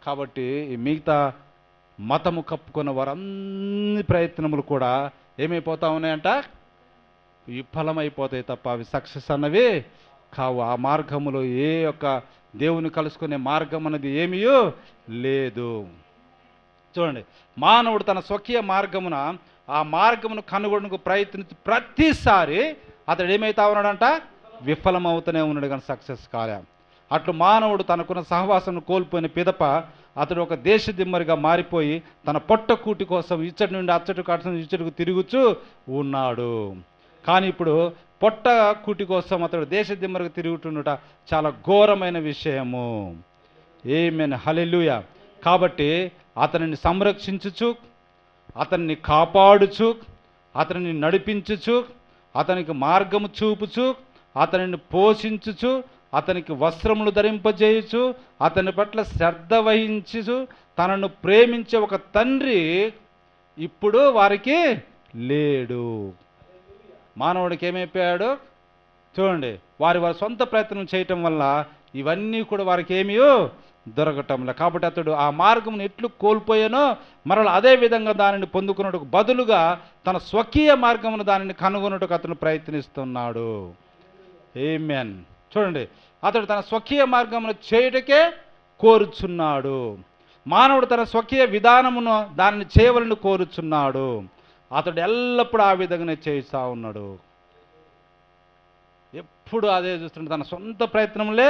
కాబట్టి ఈ మిగతా మతము కప్పుకున్న వారన్ని ప్రయత్నములు కూడా ఏమైపోతా ఉన్నాయంట? విఫలమైపోతాయి తప్ప అవి సక్సెస్ అన్నవి కావు. ఆ మార్గములో ఏ యొక్క దేవుని కలుసుకునే మార్గం అనేది ఏమీ లేదు. చూడండి, మానవుడు తన స్వకీయ మార్గమున ఆ మార్గమును కనుగొనకు ప్రయత్నించి ప్రతిసారి అతడు ఏమైతా ఉన్నాడంట? విఫలమవుతూనే ఉన్నాడు, కానీ సక్సెస్ కాలే. అట్లు మానవుడు తనకున్న సహవాసం కోల్పోయిన పిదప అతడు ఒక దేశ దిమ్మరిగా మారిపోయి తన పొట్ట కూటి కోసం ఇచ్చటి నుండి అచ్చటి కట్ట ఇచ్చటికి తిరుగుచూ ఉన్నాడు. కానీ ఇప్పుడు పొట్ట కూటి కోసం అతడు దేశ దిమ్మరిగా తిరుగుతుండట చాలా ఘోరమైన విషయము. ఆమేన్, హల్లెలూయా. కాబట్టి అతనిని సంరక్షించుచు, అతన్ని కాపాడుచు, అతనిని నడిపించుచు, అతనికి మార్గము చూపుచు, అతనిని పోషించుచు, అతనికి వస్త్రములు ధరింపజేయుచు, అతని పట్ల శ్రద్ధ వహించుచు తనను ప్రేమించే ఒక తండ్రి ఇప్పుడు వారికి లేడు. మానవుడికి ఏమైపోయాడు? చూడండి, వారి సొంత ప్రయత్నం చేయటం వల్ల ఇవన్నీ కూడా వారికి ఏమీ దొరకటంలే. కాబట్టి అతడు ఆ మార్గమును ఎట్లు కోల్పోయానో మరలా అదే విధంగా దానిని పొందుకున్నట్టుకు బదులుగా తన స్వకీయ మార్గమును దానిని కనుగొనుటకు అతను ప్రయత్నిస్తున్నాడు. ఆమేన్. చూడండి, అతడు తన స్వకీయ మార్గమును చేయుటకే కోరుచున్నాడు. మానవుడు తన స్వకీయ విధానమును దానిని చేయవలని కోరుచున్నాడు. అతడు ఎల్లప్పుడూ ఆ విధంగానే చేస్తూ ఉన్నాడు. ఎప్పుడు అదే చూస్తున్నాడు, తన సొంత ప్రయత్నములే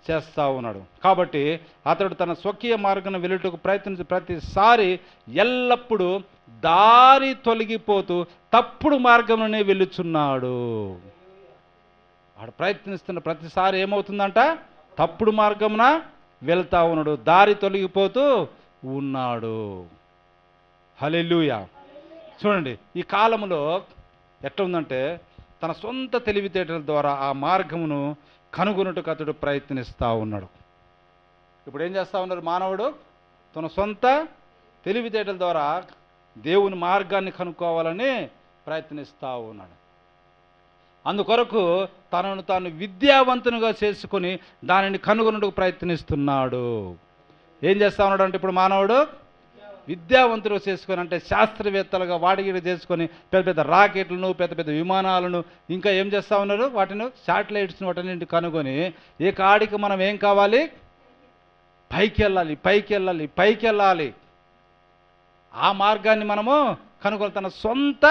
చేస్తూ ఉన్నాడు. కాబట్టి అతడు తన స్వకీయ మార్గం వెళ్ళుటకు ప్రయత్నించి ప్రతిసారి ఎల్లప్పుడూ దారి తొలగిపోతూ తప్పుడు మార్గంలోనే వెళ్ళుచున్నాడు. వాడు ప్రయత్నిస్తున్న ప్రతిసారి ఏమవుతుందంట? తప్పుడు మార్గమున వెళ్తా ఉన్నాడు, దారి తొలగిపోతూ ఉన్నాడు. హల్లెలూయా. చూడండి, ఈ కాలంలో ఎట్లా ఉందంటే తన సొంత తెలివితేటల ద్వారా ఆ మార్గమును కనుగొనుటకు అతడు ప్రయత్నిస్తూ ఉన్నాడు. ఇప్పుడు ఏం చేస్తూ ఉన్నారు? మానవుడు తన సొంత తెలివితేటల ద్వారా దేవుని మార్గాన్ని కనుక్కోవాలని ప్రయత్నిస్తూ ఉన్నాడు. అందుకొరకు తనను తాను విద్యావంతునిగా చేసుకొని దానిని కనుగొనుటకు ప్రయత్నిస్తున్నాడు. ఏం చేస్తూ ఉన్నాడు అంటే ఇప్పుడు మానవుడు విద్యావంతులు చేసుకొని, అంటే శాస్త్రవేత్తలుగా వాడిగిడి చేసుకొని పెద్ద పెద్ద రాకెట్లను, పెద్ద పెద్ద విమానాలను, ఇంకా ఏం చేస్తూ ఉన్నారు? వాటిని శాటిలైట్స్ని వాటిని కనుగొని ఏ కాడికి మనం ఏం కావాలి? పైకి వెళ్ళాలి, పైకి వెళ్ళాలి, పైకి వెళ్ళాలి. ఆ మార్గాన్ని మనము కనుగొని తన సొంత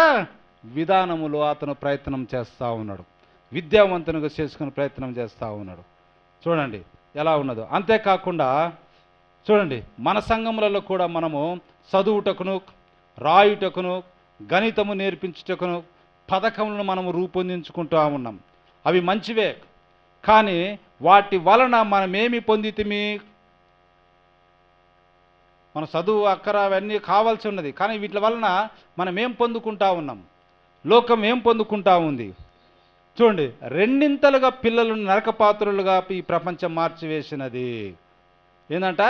విధానములో అతను ప్రయత్నం చేస్తూ ఉన్నాడు, విద్యావంతునిగా చేసుకుని ప్రయత్నం చేస్తూ ఉన్నాడు. చూడండి ఎలా ఉన్నదో. అంతేకాకుండా చూడండి, మన సంఘములలో కూడా మనము చదువుటకును, రాయుటకును, గణితము నేర్పించుటకును పథకములను మనము రూపొందించుకుంటూ ఉన్నాం. అవి మంచివే, కానీ వాటి వలన మనమేమి పొందితిమి? మన చదువు అక్కర అవన్నీ కావాల్సి ఉన్నది, కానీ వీటి వలన మనం ఏం పొందుకుంటా ఉన్నాం? లోకం ఏం పొందుకుంటా ఉంది? చూడండి, రెండింతలుగా పిల్లలను నరకపాత్రులుగా ఈ ప్రపంచం మార్చివేసినది. ఏందంట?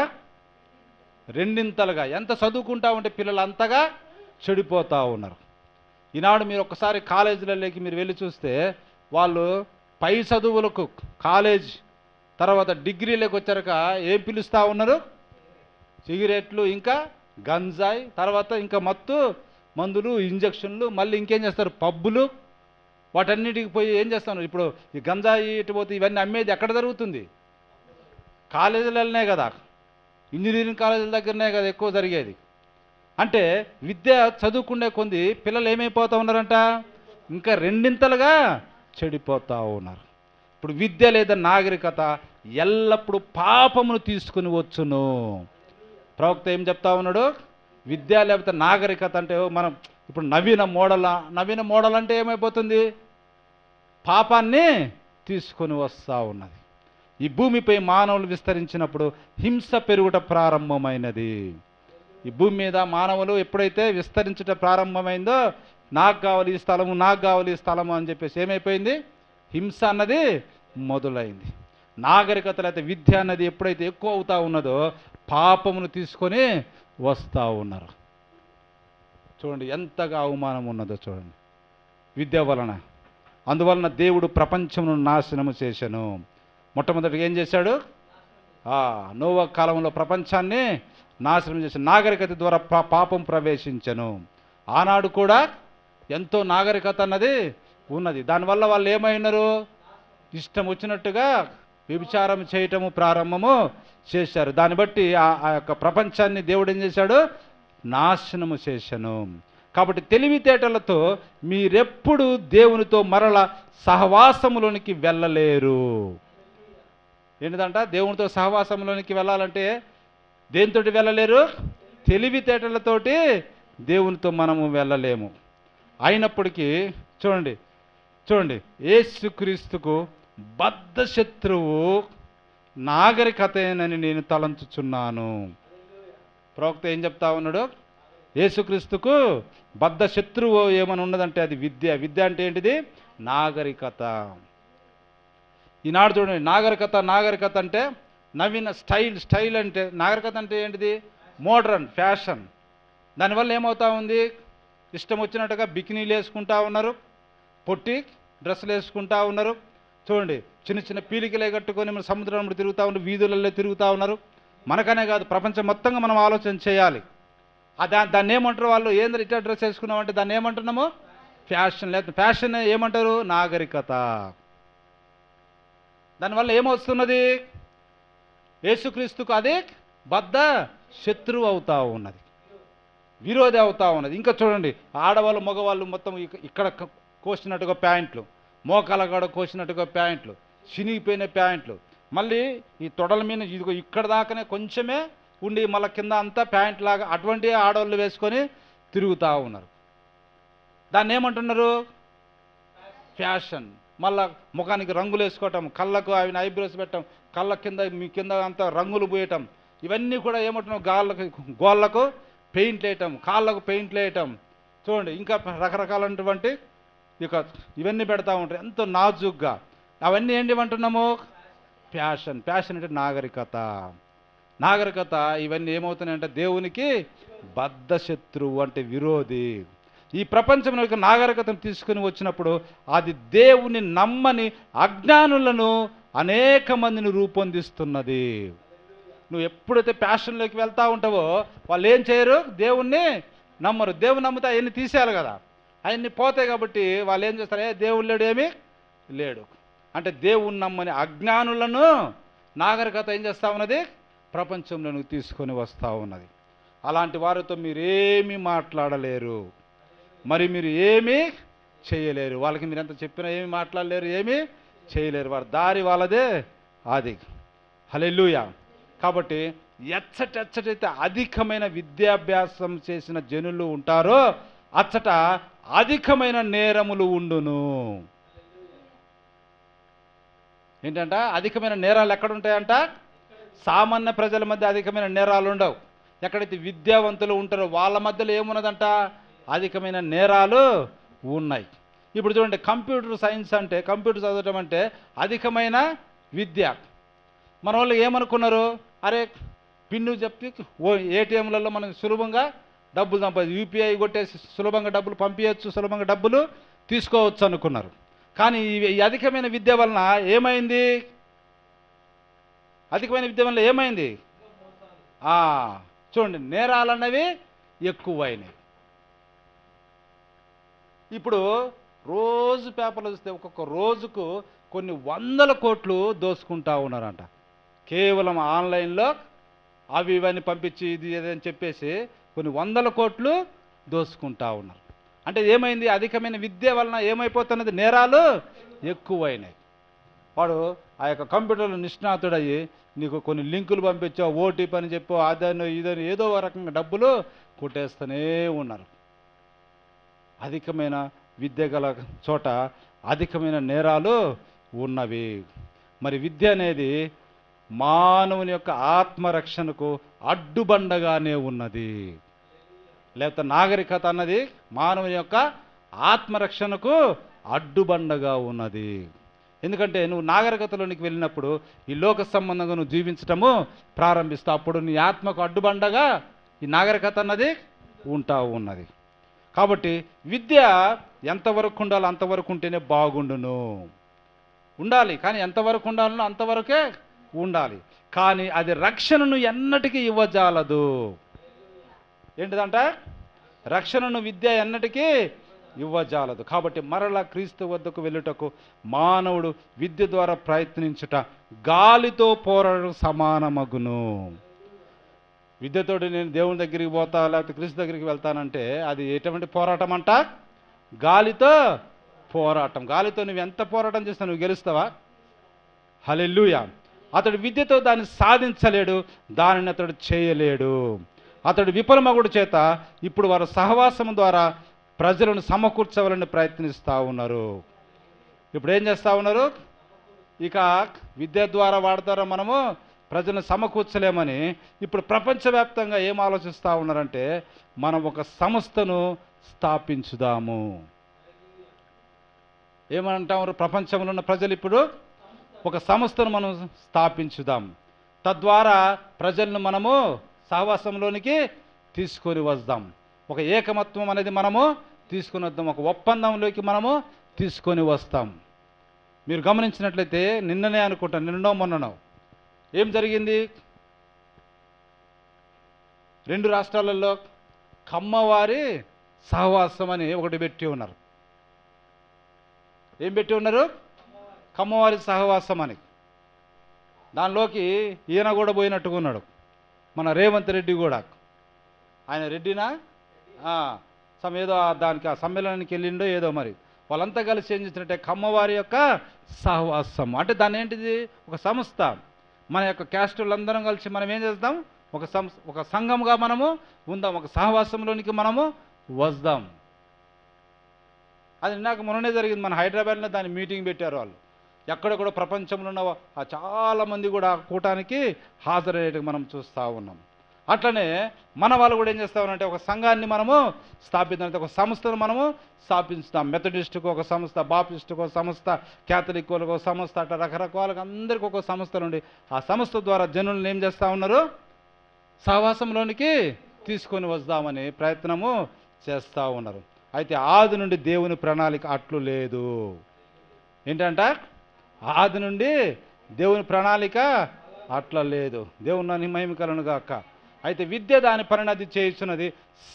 రెండింతలుగా. ఎంత చదువుకుంటా ఉంటే పిల్లలు అంతగా చెడిపోతూ ఉన్నారు. ఈనాడు మీరు ఒకసారి కాలేజీలలోకి మీరు వెళ్ళి చూస్తే వాళ్ళు పై చదువులకు కాలేజ్ తర్వాత డిగ్రీలకు వచ్చాక ఏం పిలుస్తూ ఉన్నారు? సిగరెట్లు, ఇంకా గంజాయి, తర్వాత ఇంకా మత్తు మందులు, ఇంజక్షన్లు, మళ్ళీ ఇంకేం చేస్తారు? పబ్బులు, వాటన్నిటికి పోయి ఏం చేస్తున్నారు? ఇప్పుడు ఈ గంజాయి ఇటు పోతే ఇవన్నీ అమ్మేది ఎక్కడ జరుగుతుంది? కాలేజీలనే కదా. ఇంజనీరింగ్ కాలేజీల దగ్గరనే కదా ఎక్కువ జరిగేది. అంటే విద్య చదువుకునే కొంది పిల్లలు ఏమైపోతూ ఉన్నారంట, ఇంకా రెండింతలుగా చెడిపోతూ ఉన్నారు. ఇప్పుడు విద్య లేదా నాగరికత ఎల్లప్పుడూ పాపమును తీసుకుని వచ్చును. ప్రవక్త ఏం చెప్తా ఉన్నాడు, విద్య లేకపోతే నాగరికత అంటే మనం ఇప్పుడు నవీన మోడల్ అంటే ఏమైపోతుంది, పాపాన్ని తీసుకొని వస్తూ ఉన్నది. ఈ భూమిపై మానవులు విస్తరించినప్పుడు హింస పెరుగుట ప్రారంభమైనది. ఈ భూమి మీద మానవులు ఎప్పుడైతే విస్తరించుట ప్రారంభమైందో, నాకు కావాలి ఈ స్థలము, నాకు కావాలి ఈ స్థలము అని చెప్పేసి ఏమైపోయింది, హింస అన్నది మొదలైంది. నాగరికత లేకపోతే విద్య అన్నది ఎప్పుడైతే ఎక్కువ అవుతా ఉన్నదో పాపమును తీసుకొని వస్తూ ఉన్నారు. చూడండి ఎంతగా అవమానం ఉన్నదో చూడండి విద్య వలన. అందువలన దేవుడు ప్రపంచమును నాశనము చేశాను. మొట్టమొదటిగా ఏం చేశాడు, నోవహు కాలంలో ప్రపంచాన్ని నాశనం చేశాను. నాగరికత ద్వారా పాపం ప్రవేశించను. ఆనాడు కూడా ఎంతో నాగరికత అన్నది ఉన్నది. దానివల్ల వాళ్ళు ఏమైనారు, ఇష్టం వచ్చినట్టుగా వ్యభిచారం చేయటము ప్రారంభము చేశారు. దాన్ని బట్టి ఆ యొక్క ప్రపంచాన్ని దేవుడు ఏం చేశాడు, నాశనము చేశాను. కాబట్టి తెలివితేటలతో మీరెప్పుడు దేవునితో మరల సహవాసములోనికి వెళ్ళలేరు. ఏంటిదంట, దేవునితో సహవాసంలోనికి వెళ్ళాలంటే దేనితోటి వెళ్ళలేరు, తెలివితేటలతోటి దేవునితో మనము వెళ్ళలేము. అయినప్పటికీ చూడండి యేసుక్రీస్తుకు బద్ధ శత్రువు నాగరికతేనని నేను తలంచుచున్నాను. ప్రవక్త ఏం చెప్తా ఉన్నాడు, యేసుక్రీస్తుకు బద్ధ శత్రువు ఏమని ఉన్నదంటే అది విద్య. విద్య అంటే ఏంటిది, నాగరికత. ఈనాడు చూడండి నాగరికత అంటే నవీన స్టైల్ అంటే నాగరికత అంటే ఏంటిది, మోడ్రన్ ఫ్యాషన్. దానివల్ల ఏమవుతా ఉంది, ఇష్టం వచ్చినట్టుగా బికినీలు వేసుకుంటా ఉన్నారు, పొట్టి డ్రెస్సులు వేసుకుంటా ఉన్నారు. చూడండి చిన్న చిన్న పీలికలే కట్టుకొని మన సముద్రంలో తిరుగుతూ ఉన్నారు, వీధులలో తిరుగుతూ ఉన్నారు. మనకనే కాదు ప్రపంచం మొత్తంగా మనం ఆలోచన చేయాలి. దాన్ని ఏమంటారు వాళ్ళు, ఏంద్ర ఇట్లా డ్రెస్ వేసుకున్నామంటే దాన్ని ఏమంటున్నాము, ఫ్యాషన్. లేకపోతే ఫ్యాషన్ ఏమంటారు, నాగరికత. దానివల్ల ఏమొస్తున్నది, యేసుక్రీస్తుకు అది బద్ధ శత్రువు అవుతా ఉన్నది, విరోధి అవుతా ఉన్నది. ఇంకా చూడండి ఆడవాళ్ళు మగవాళ్ళు మొత్తం ఇక్కడ కోసినట్టుగా ప్యాంట్లు, మోకాల కాడ కోసినట్టుగా ప్యాంట్లు, చినిగిపోయిన ప్యాంట్లు, మళ్ళీ ఈ తొడల మీద ఇదిగో ఇక్కడ దాకానే కొంచెమే ఉండి మళ్ళీ కింద అంతా ప్యాంట్ లాగా అటువంటి ఆడవాళ్ళు వేసుకొని తిరుగుతూ ఉన్నారు. దాన్ని ఏమంటున్నారు, ఫ్యాషన్. మళ్ళా ముఖానికి రంగులు వేసుకోవటం, కళ్ళకు అవి ఐబ్రోస్ పెట్టడం, కళ్ళ కింద మీ కింద అంతా రంగులు పోయటం, ఇవన్నీ కూడా ఏమంటున్నాం, గోళ్ళకు పెయింట్లు వేయటం, కాళ్ళకు పెయింట్లు వేయటం. చూడండి ఇంకా రకరకాలైనటువంటి ఇవన్నీ పెడతా ఉంటారు ఎంతో నాజుగ్గా. అవన్నీ ఏంటివంటున్నాము, ఫ్యాషన్. ఫ్యాషన్ అంటే నాగరికత. ఇవన్నీ ఏమవుతున్నాయంటే దేవునికి బద్ధ శత్రువు అంటే విరోధి. ఈ ప్రపంచంలో నాగరికతను తీసుకుని వచ్చినప్పుడు అది దేవుని నమ్మని అజ్ఞానులను అనేక మందిని రూపొందిస్తున్నది. నువ్వు ఎప్పుడైతే ప్యాషన్లోకి వెళ్తూ ఉంటావో వాళ్ళు ఏం చేయరు, దేవుణ్ణి నమ్మరు. దేవుని నమ్మితే అవన్నీ తీసేయాలి కదా, అవన్నీ పోతాయి. కాబట్టి వాళ్ళు ఏం చేస్తారు, దేవుడు లేడు, ఏమీ లేడు అంటే దేవుని నమ్మని అజ్ఞానులను నాగరికత ఏం చేస్తూ ఉన్నది, ప్రపంచంలోనికి తీసుకొని వస్తూ ఉన్నది. అలాంటి వారితో మీరేమీ మాట్లాడలేరు, మరి మీరు ఏమీ చేయలేరు. వాళ్ళకి మీరు ఎంత చెప్పినా ఏమీ మాట్లాడలేరు, ఏమీ చేయలేరు. వారి దారి వాళ్ళదే అది. హల్లెలూయా. కాబట్టి ఎచ్చటైతే అధికమైన విద్యాభ్యాసం చేసిన జనులు ఉంటారో అచ్చట అధికమైన నేరములు ఉండును. ఏంటంట, అధికమైన నేరాలు ఎక్కడుంటాయంట, సామాన్య ప్రజల మధ్య అధికమైన నేరాలు ఉండవు. ఎక్కడైతే విద్యావంతులు ఉంటారో వాళ్ళ మధ్యలో ఏమున్నదంట, అధికమైన నేరాలు ఉన్నాయి. ఇప్పుడు చూడండి కంప్యూటర్ సైన్స్ అంటే, కంప్యూటర్ చదవటం అంటే అధికమైన విద్య. మన వాళ్ళు ఏమనుకున్నారు, అరే పిన్ను చెప్పి ఏటీఎంలలో మనం సులభంగా డబ్బులు సంపాదించు, యూపీఐ కొట్టేసి సులభంగా డబ్బులు పంపించవచ్చు, సులభంగా డబ్బులు తీసుకోవచ్చు అనుకున్నారు. కానీ ఈ అధికమైన విద్య వలన ఏమైంది, చూడండి నేరాలన్నవి ఎక్కువైనవి. ఇప్పుడు రోజు పేపర్లు చూస్తే ఒక్కొక్క రోజుకు కొన్ని 100 కోట్లు దోసుకుంటా ఉన్నారంట. కేవలం ఆన్లైన్లో అవి ఇవన్నీ పంపించి ఇది అని చెప్పేసి కొన్ని వందల కోట్లు దోసుకుంటా ఉన్నారు. అంటే ఏమైంది? అధికమైన విద్య వలన ఏమైపోతున్నది? నేరాలు ఎక్కువైనాయి. వాడు ఆ యొక్క కంప్యూటర్లో నిష్ణాతుడయ్యి నీకు కొన్ని లింకులు పంపించావు, ఓటీపీ అని చెప్పు, అదని ఇదని ఏదో రకంగా డబ్బులు కొట్టేస్తూనే ఉన్నారు. అధికమైన విద్య గల చోట అధికమైన నేరాలు ఉన్నవి. మరి విద్య అనేది మానవుని యొక్క ఆత్మరక్షణకు అడ్డుబండగానే ఉన్నది. లేకపోతే నాగరికత అన్నది మానవుని యొక్క ఆత్మరక్షణకు అడ్డుబండగా ఉన్నది. ఎందుకంటే నువ్వు నాగరికతలోనికి వెళ్ళినప్పుడు ఈ లోక సంబంధంగా నువ్వు జీవించటము ప్రారంభిస్తావు. అప్పుడు నీ ఆత్మకు అడ్డుబండగా ఈ నాగరికత అన్నది ఉంటా ఉన్నది. కాబట్టి విద్య ఎంతవరకు ఉండాలో అంతవరకు ఉంటేనే బాగుండును. ఉండాలి, కానీ ఎంతవరకు ఉండాలనో అంతవరకే ఉండాలి. కానీ అది రక్షణను ఎన్నటికీ ఇవ్వజాలదు. ఏంటిదంట? రక్షణను విద్య ఎన్నటికీ ఇవ్వజాలదు. కాబట్టి మరలా క్రీస్తు వద్దకు వెళ్ళుటకు మానవుడు విద్య ద్వారా ప్రయత్నించుట గాలితో పోరాడు సమానమగును. విద్యతోటి నేను దేవుని దగ్గరికి పోతా లేకపోతే క్రీస్తు దగ్గరికి వెళ్తానంటే అది ఎటువంటి పోరాటం అంట? గాలితో పోరాటం. గాలితో నువ్వు ఎంత పోరాటం చేస్తావు, నువ్వు గెలుస్తావా? హల్లెలూయా. అతడు విద్యతో దాన్ని సాధించలేడు, దానిని అతడు చేయలేడు. అతడు విఫలమగుడు చేత ఇప్పుడు వారు సహవాసం ద్వారా ప్రజలను సమకూర్చవాలని ప్రయత్నిస్తూ ఉన్నారు. ఇప్పుడు ఏం చేస్తూ ఉన్నారు? ఇక విద్య ద్వారా వాడతారా మనము ప్రజలను సమకూర్చలేమని ఇప్పుడు ప్రపంచవ్యాప్తంగా ఏం ఆలోచిస్తూ ఉన్నారంటే మనం ఒక సంస్థను స్థాపించుదాము. ఏమంటారు ప్రపంచంలో ఉన్న ప్రజలు? ఇప్పుడు ఒక సంస్థను మనం స్థాపించుదాం, తద్వారా ప్రజలను మనము సహవాసంలోనికి తీసుకొని వద్దాం. ఒక ఏకమత్వం అనేది మనము తీసుకొని వద్దాం, ఒక ఒప్పందంలోకి మనము తీసుకొని వస్తాం. మీరు గమనించినట్లయితే నిన్ననే అనుకుంటాను, నిన్ననో మొన్ననో ఏం జరిగింది? 2 రాష్ట్రాలలో కమ్మవారి సహవాసం అని ఒకటి పెట్టి ఉన్నారు. ఏం పెట్టి ఉన్నారు? కమ్మవారి సహవాసం అని. దానిలోకి ఈయన కూడా పోయినట్టుగా ఉన్నాడు, మన రేవంత్ రెడ్డి కూడా. ఆయన రెడ్డినా ఏదో దానికి ఆ సమ్మేళనానికి వెళ్ళిండో ఏదో. మరి వాళ్ళంతా కలిసి ఏం చేసినట్టే కమ్మవారి యొక్క సహవాసం అంటే దాన్ని ఏంటిది? ఒక సంస్థ. మన యొక్క క్యాస్ట్ వాళ్ళందరం కలిసి మనం ఏం చేద్దాం? ఒక సంఘంగా మనము ఉందాం, ఒక సహవాసంలోనికి మనము వద్దాం. అది నాకు మొన్ననే జరిగింది. మన హైదరాబాద్లో దాని మీటింగ్ పెట్టారు వాళ్ళు. ఎక్కడెక్కడ ప్రపంచంలో ఉన్న చాలామంది కూడా కూటానికి హాజరయ్యేట్టుగా మనం చూస్తూ ఉన్నాం. అట్లనే మన వాళ్ళు కూడా ఏం చేస్తామనంటే ఒక సంఘాన్ని మనము స్థాపిద్దాం, ఒక సంస్థను మనము స్థాపిస్తాం. మెథడిస్టుకు ఒక సంస్థ, బాప్టిస్టుకు ఒక సంస్థ, క్యాథలిక్ వాళ్ళకు ఒక సంస్థ, అట్లా రకరకాలుగా అందరికీ ఒక సంస్థలు ఉండి ఆ సంస్థ ద్వారా జనులను ఏం చేస్తూ ఉన్నారు? సహవాసంలోనికి తీసుకొని వద్దామని ప్రయత్నము చేస్తూ ఉన్నారు. అయితే ఆది నుండి దేవుని ప్రణాళిక అట్లు లేదు. ఏంటంట? ఆది నుండి దేవుని ప్రణాళిక అట్లా లేదు. దేవుని మహిమ కలుగును గాక. అయితే విద్య దాని పనినది చేస్తున్నది,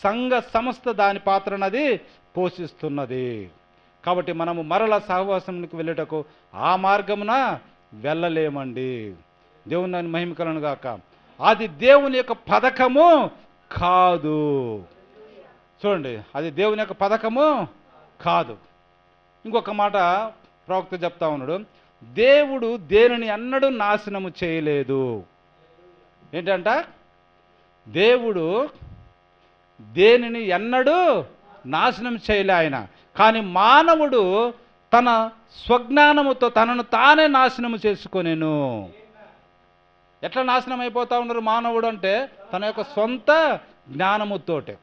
సంఘ సంస్థ దాని పాత్రనది పోషిస్తున్నది. కాబట్టి మనము మరల సహవాసంకి వెళ్ళేటకు ఆ మార్గమున వెళ్ళలేమండి. దేవుని మహిమ కలుగును గాక. అది దేవుని యొక్క పథకము కాదు. చూడండి, అది దేవుని యొక్క పథకము కాదు. ఇంకొక మాట ప్రవక్త చెప్తా ఉన్నాడు, దేవుడు దేనిని అన్నడూ నాశనము చేయలేదు. ఏంటంట? దేవుడు దేనిని ఎన్నడూ నాశనం చేయలే ఆయన. కానీ మానవుడు తన స్వజ్ఞానముతో తనను తానే నాశనము చేసుకొనేను. ఎట్లా నాశనం అయిపోతా ఉన్నారు మానవుడు అంటే? తన యొక్క సొంత జ్ఞానముతోటే.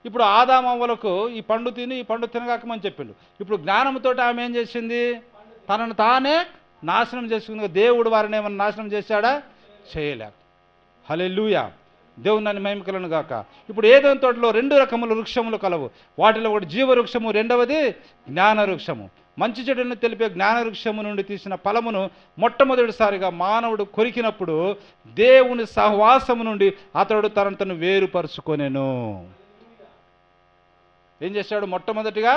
ఇప్పుడు ఆదామవ్వలకు ఈ పండు తిని ఈ పండు తినగాకమని చెప్పిండు. ఇప్పుడు జ్ఞానంతో ఆమె ఏం చేసింది? తనను తానే నాశనం చేసుకుంది. దేవుడు వారిని ఏమన్నా నాశనం చేశాడా? చేయలే. హల్లెలూయా. దేవుని మహిమ కలుగును గాక. ఇప్పుడు ఏదైనా తోటలో 2 రకముల వృక్షములు కలవు. వాటిలో ఒకటి జీవ వృక్షము, రెండవది జ్ఞాన వృక్షము. మంచి చెడును తెలిపే జ్ఞాన వృక్షము నుండి తీసిన ఫలమును మొట్టమొదటిసారిగా మానవుడు కొరికినప్పుడు దేవుని సహవాసము నుండి అతడు తనను వేరుపరుచుకొనెను. ఏం చేశాడు? మొట్టమొదటిగా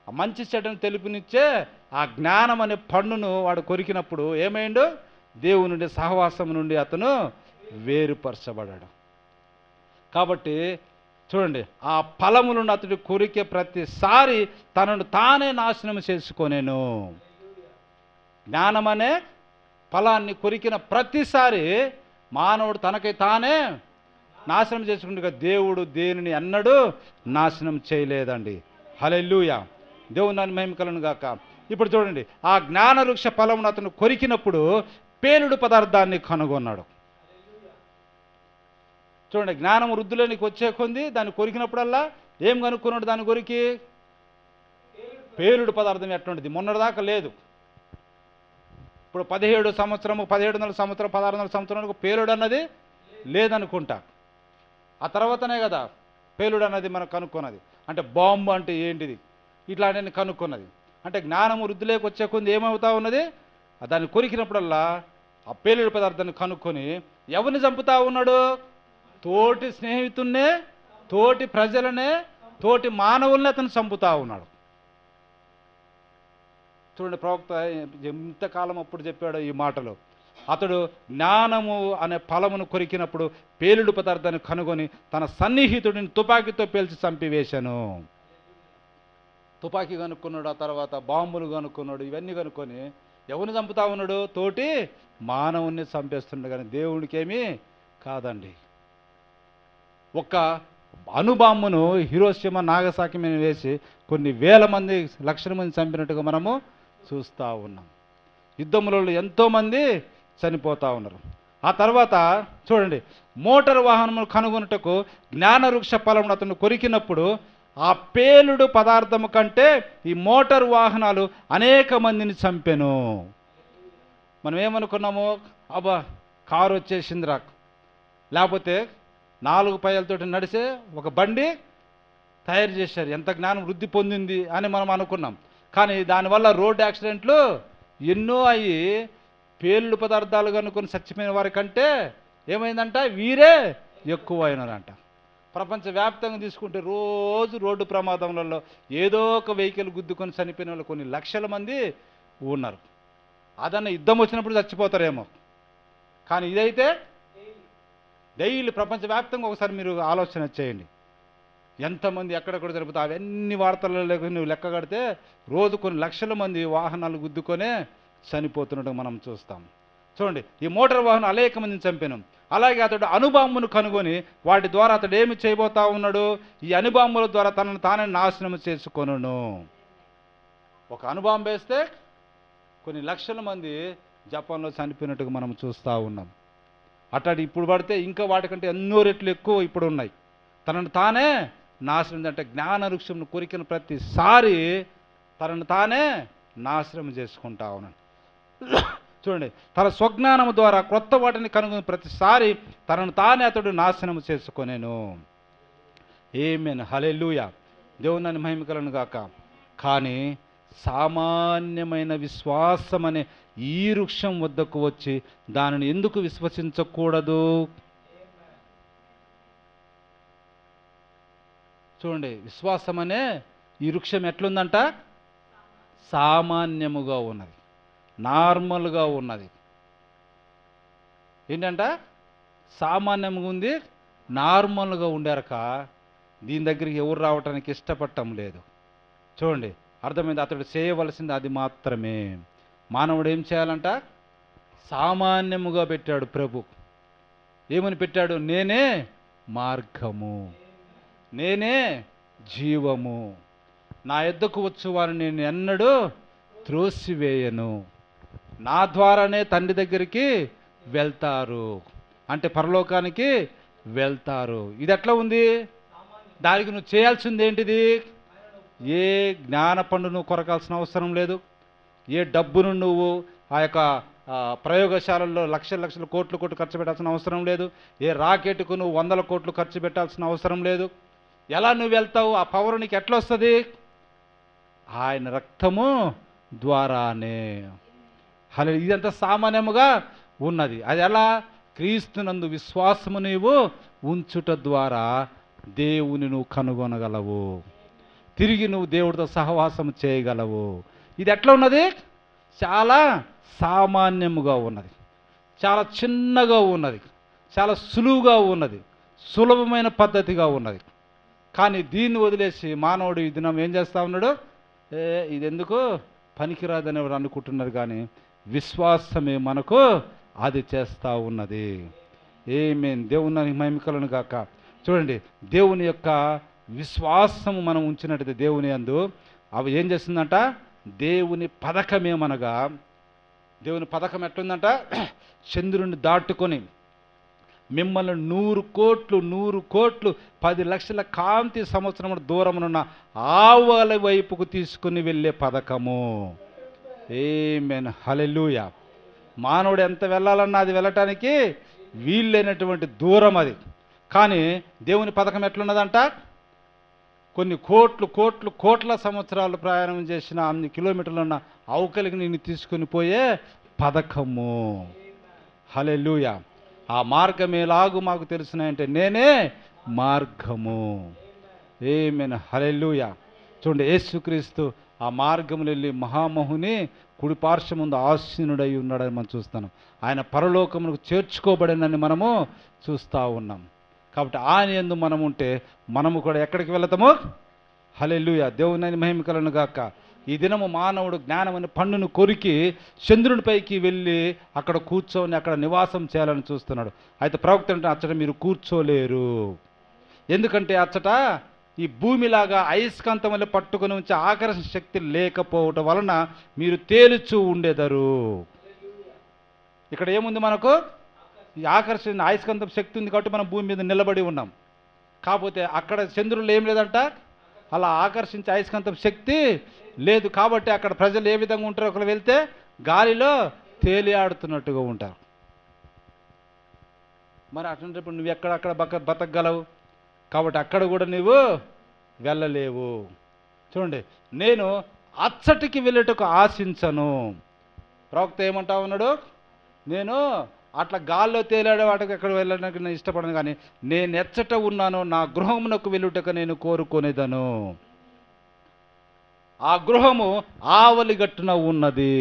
ఆ మంచి చెడును తెలుపునిచ్చే ఆ జ్ఞానం అనే పండును వాడు కొరికినప్పుడు ఏమైండు? దేవుని నుండి సహవాసం నుండి అతను వేరుపరచబడాడు. కాబట్టి చూడండి, ఆ ఫలములను అతడు కొరికే ప్రతిసారి తనను తానే నాశనం చేసుకొనేను. జ్ఞానమనే ఫలాన్ని కొరికిన ప్రతిసారి మానవుడు తనకై తానే నాశనం చేసుకుంటుగా, దేవుడు దేనిని అన్నడు నాశనం చేయలేదండి. హల్లెలూయా, దేవుని మహిమ కలుగును గాక. ఇప్పుడు చూడండి, ఆ జ్ఞాన వృక్ష ఫలమును అతను కొరికినప్పుడు పేలుడు పదార్థాన్ని కనుగొన్నాడు. చూడండి, జ్ఞానం వృద్ధిలోనికి వచ్చే కొంది దాన్ని కొరికినప్పుడల్లా ఏం కనుక్కున్నాడు? దాన్ని కొరికి పేలుడు పదార్థం ఎటువంటిది మొన్నటిదాకా లేదు. ఇప్పుడు 17 సంవత్సరము 1700 సంవత్సరం 1600 సంవత్సరానికి పేలుడు అన్నది లేదనుకుంటా. ఆ తర్వాతనే కదా పేలుడు అన్నది మనం కనుక్కున్నది. అంటే బాంబు అంటే ఏంటిది ఇట్లాంటివన్నీ కనుక్కున్నది. అంటే జ్ఞానము వృద్ధిలోకి వచ్చే కొంది ఏమవుతా ఉన్నది? దాన్ని కొరికినప్పుడల్లా ఆ పేలుడు పదార్థాన్ని కనుక్కొని ఎవరిని చంపుతా ఉన్నాడు? తోటి స్నేహితున్నే, తోటి ప్రజలనే, తోటి మానవుల్ని అతను చంపుతా ఉన్నాడు. చూడండి, ప్రవక్త ఎంతకాలం అప్పుడు చెప్పాడో ఈ మాటలు. అతడు జ్ఞానము అనే ఫలమును కొరికినప్పుడు పేలుడు పదార్థాన్ని కనుగొని తన సన్నిహితుడిని తుపాకీతో పేల్చి చంపివేశాను. తుపాకీ కనుక్కున్నాడు, ఆ తర్వాత బాంబులు కనుక్కున్నాడు. ఇవన్నీ కనుక్కొని ఎవరిని చంపుతా ఉన్నాడు? తోటి మానవుని చంపేస్తున్నాడు. కానీ దేవుడికి ఏమీ కాదండి. ఒక్క అణుబాంబును హిరోషిమా నాగసాకి మీద వేసి కొన్ని వేల మంది, లక్షల మంది చంపినట్టుగా మనము చూస్తూ ఉన్నాం. యుద్ధములలో ఎంతోమంది చనిపోతూ ఉన్నారు. ఆ తర్వాత చూడండి, మోటార్ వాహనమును కనుగొనుటకు జ్ఞాన వృక్ష ఫలమును అతను కొరికినప్పుడు ఆ పేలుడు పదార్థము కంటే ఈ మోటార్ వాహనాలు అనేక మందిని చంపెను. మనం ఏమనుకున్నాము? అబ్బా, కారు వచ్చేసిందిరా, లేకపోతే 4 పైలతోటి నడిచే ఒక బండి తయారు చేశారు, ఎంత జ్ఞానం వృద్ధి పొందింది అని మనం అనుకున్నాం. కానీ దానివల్ల రోడ్డు యాక్సిడెంట్లు ఎన్నో అయ్యి పేలుడు పదార్థాలు కనుక్కొని చచ్చిపోయిన వారి కంటే ఏమైందంట? వీరే ఎక్కువ అయినారంట. ప్రపంచవ్యాప్తంగా తీసుకుంటే రోజు రోడ్డు ప్రమాదంలో ఏదో ఒక వెహికల్ గుద్దుకొని చనిపోయిన వాళ్ళు కొన్ని లక్షల మంది ఉన్నారు. అదన్న యుద్ధం వచ్చినప్పుడు చచ్చిపోతారేమో, కానీ ఇదైతే డైలీ ప్రపంచవ్యాప్తంగా ఒకసారి మీరు ఆలోచన చేయండి. ఎంతమంది ఎక్కడెక్కడ జరుపుతా అవన్నీ వార్తల్లో నువ్వు లెక్క కడితే రోజు కొన్ని లక్షల మంది వాహనాలు గుద్దుకొనే చనిపోతున్నట్టు మనం చూస్తాం. చూడండి, ఈ మోటార్ వాహనం అనేక మందిని చంపాను. అలాగే అతడు అణుబాంబును కనుగొని వాటి ద్వారా అతడు ఏమి చేయబోతా ఉన్నాడు? ఈ అణుబాంబుల ద్వారా తనను తానే నాశనం చేసుకొనును. ఒక అణుబాంబు వేస్తే కొన్ని లక్షల మంది జపాన్లో చనిపోయినట్టుగా మనం చూస్తూ ఉన్నాం. అట్లాంటి ఇప్పుడు పడితే ఇంకా వాటికంటే ఎన్నో రెట్లు ఎక్కువ ఇప్పుడు ఉన్నాయి. తనను తానే నాశనం, అంటే జ్ఞాన వృక్షంను కొరికిన ప్రతిసారి తనను తానే నాశనం చేసుకుంటా ఉన్నాడు. చూడండి, తన స్వజ్ఞానము ద్వారా క్రొత్త వాటిని కనుగొని ప్రతిసారి తనను తానే అతడు నాశనం చేసుకొనేను. ఆమేన్, హల్లెలూయా, దేవుని మహిమ కలుగును గాక. కానీ సామాన్యమైన విశ్వాసం అనే ఈ వృక్షం వద్దకు వచ్చి దానిని ఎందుకు విశ్వసించకూడదు? చూడండి, విశ్వాసం అనే ఈ వృక్షం ఎట్లుందంట? సామాన్యముగా ఉన్నది, నార్మల్గా ఉన్నది. ఏంటంట? సామాన్యంగా ఉంది, నార్మల్గా ఉండారక దీని దగ్గరికి ఎవరు రావటానికి ఇష్టపడటం లేదు. చూడండి, అర్థమైంది? అతడు చేయవలసింది అది మాత్రమే. మానవుడు ఏం చేయాలంట? సామాన్యముగా పెట్టాడు ప్రభు. ఏమని పెట్టాడు? నేనే మార్గము, నేనే జీవము, నా యొద్దకు వచ్చు వారిని నేను ఎన్నడూ త్రోసివేయను, నా ద్వారానే తండ్రి దగ్గరికి వెళ్తారు, అంటే పరలోకానికి వెళ్తారు. ఇది ఎట్లా ఉంది? దానికి నువ్వు చేయాల్సింది ఏంటిది? ఏ జ్ఞాన పండు నువ్వు కొరకాల్సిన అవసరం లేదు. ఏ డబ్బును నువ్వు ఆ యొక్క ప్రయోగశాలల్లో లక్షల కోట్లు ఖర్చు పెట్టాల్సిన అవసరం లేదు. ఏ రాకెట్కు నువ్వు 100 కోట్లు ఖర్చు పెట్టాల్సిన అవసరం లేదు. ఎలా నువ్వు వెళ్తావు? ఆ పవర్ నీకు ఎట్లా వస్తుంది? ఆయన రక్తము ద్వారానే. హల్లెలూయా, ఇదంతా సామాన్యముగా ఉన్నది. అది ఎలా? క్రీస్తునందు విశ్వాసము నీవు ఉంచుట ద్వారా దేవుని నువ్వు కనుగొనగలవు, తిరిగి నువ్వు దేవుడితో సహవాసం చేయగలవు. ఇది ఎట్లా ఉన్నది? చాలా సామాన్యముగా ఉన్నది, చాలా చిన్నగా ఉన్నది, చాలా సులువుగా ఉన్నది, సులభమైన పద్ధతిగా ఉన్నది. కానీ దీన్ని వదిలేసి మానవుడు ఈ దినం ఏం చేస్తూ ఉన్నాడు? ఇది ఎందుకు పనికిరాదని ఎవరు అనుకుంటున్నారు, కానీ విశ్వాసమే మనకు అది చేస్తూ ఉన్నది. ఆమేన్. దేవుని మహిమకలను గాక. చూడండి, దేవుని యొక్క విశ్వాసము మనం ఉంచినట్టయితే దేవుని యందు అవి ఏం చేస్తుందంట? దేవుని పథకమేమనగా, దేవుని పథకం ఎట్లుందంట? చంద్రుని దాటుకొని మిమ్మల్ని 100 కోట్లు 10 లక్షల కాంతి సంవత్సరం దూరమునున్న ఆవల వైపుకు తీసుకుని వెళ్ళే పథకము. ఆమేన్. హల్లెలూయా. మానవుడు ఎంత వెళ్ళాలన్నా అది వెళ్ళటానికి వీళ్ళైనటువంటి దూరం అది. కానీ దేవుని పథకం ఎట్లున్నదంట? కొన్ని కోట్ల సంవత్సరాలు ప్రయాణం చేసిన అన్ని కిలోమీటర్లు ఉన్న అవకలికి నిన్ను తీసుకుని పోయే పథకము. హల్లెలూయా. ఆ మార్గం ఎలాగూ మాకు తెలుసునంటే నేనే మార్గము. ఆమేన్. హల్లెలూయా. చూడండి, యేసుక్రీస్తు ఆ మార్గములు వెళ్ళి మహామహుని కుడి పార్శ్వముందు ఆసీనుడై ఉన్నాడని మనం చూస్తాం. ఆయన పరలోకములకు చేర్చుకోబడినని మనము చూస్తూ ఉన్నాం. కాబట్టి ఆయన యందు మనం ఉంటే మనము కూడా ఎక్కడికి వెళతాము? హల్లెలూయా. దేవుని మహిమ కలుగును గాక. ఈ దినము మానవుడు జ్ఞానం అనే పండును కొరికి చంద్రునిపైకి వెళ్ళి అక్కడ కూర్చొని అక్కడ నివాసం చేయాలని చూస్తున్నాడు. అయితే ప్రవక్త అంటే అచ్చట మీరు కూర్చోలేరు. ఎందుకంటే అచ్చట ఈ భూమిలాగా అయస్కాంతం వల్ల పట్టుకొని ఉంచే ఆకర్షణ శక్తి లేకపోవటం వలన మీరు తేలుచూ ఉండేదరు. ఇక్కడ ఏముంది మనకు? ఈ ఆకర్షణ అయస్కాంతం శక్తి ఉంది కాబట్టి మనం భూమి మీద నిలబడి ఉన్నాం. కాకపోతే అక్కడ చంద్రులు ఏం లేదంట, అలా ఆకర్షించే అయస్కాంతం శక్తి లేదు. కాబట్టి అక్కడ ప్రజలు ఏ విధంగా ఉంటారో, ఒకరు వెళ్తే గాలిలో తేలియాడుతున్నట్టుగా ఉంటారు. మరి అటువంటిప్పుడు నువ్వు ఎక్కడక్కడ బతకగలవు? కాబట్టి అక్కడ కూడా నువ్వు వెళ్ళలేవు. చూడండి, నేను అచ్చటికి వెళ్ళేటకు ఆశించను. ప్రవక్త ఏమంటా ఉన్నాడు? నేను అట్లా గాల్లో తేలాడే వాటికి ఎక్కడ వెళ్ళడానికి నేను ఇష్టపడను, కానీ నేను ఎచ్చట ఉన్నాను నా గృహమునకు వెళ్ళుటకు నేను కోరుకొనేదను. ఆ గృహము ఆవలిగట్టున ఉన్నది.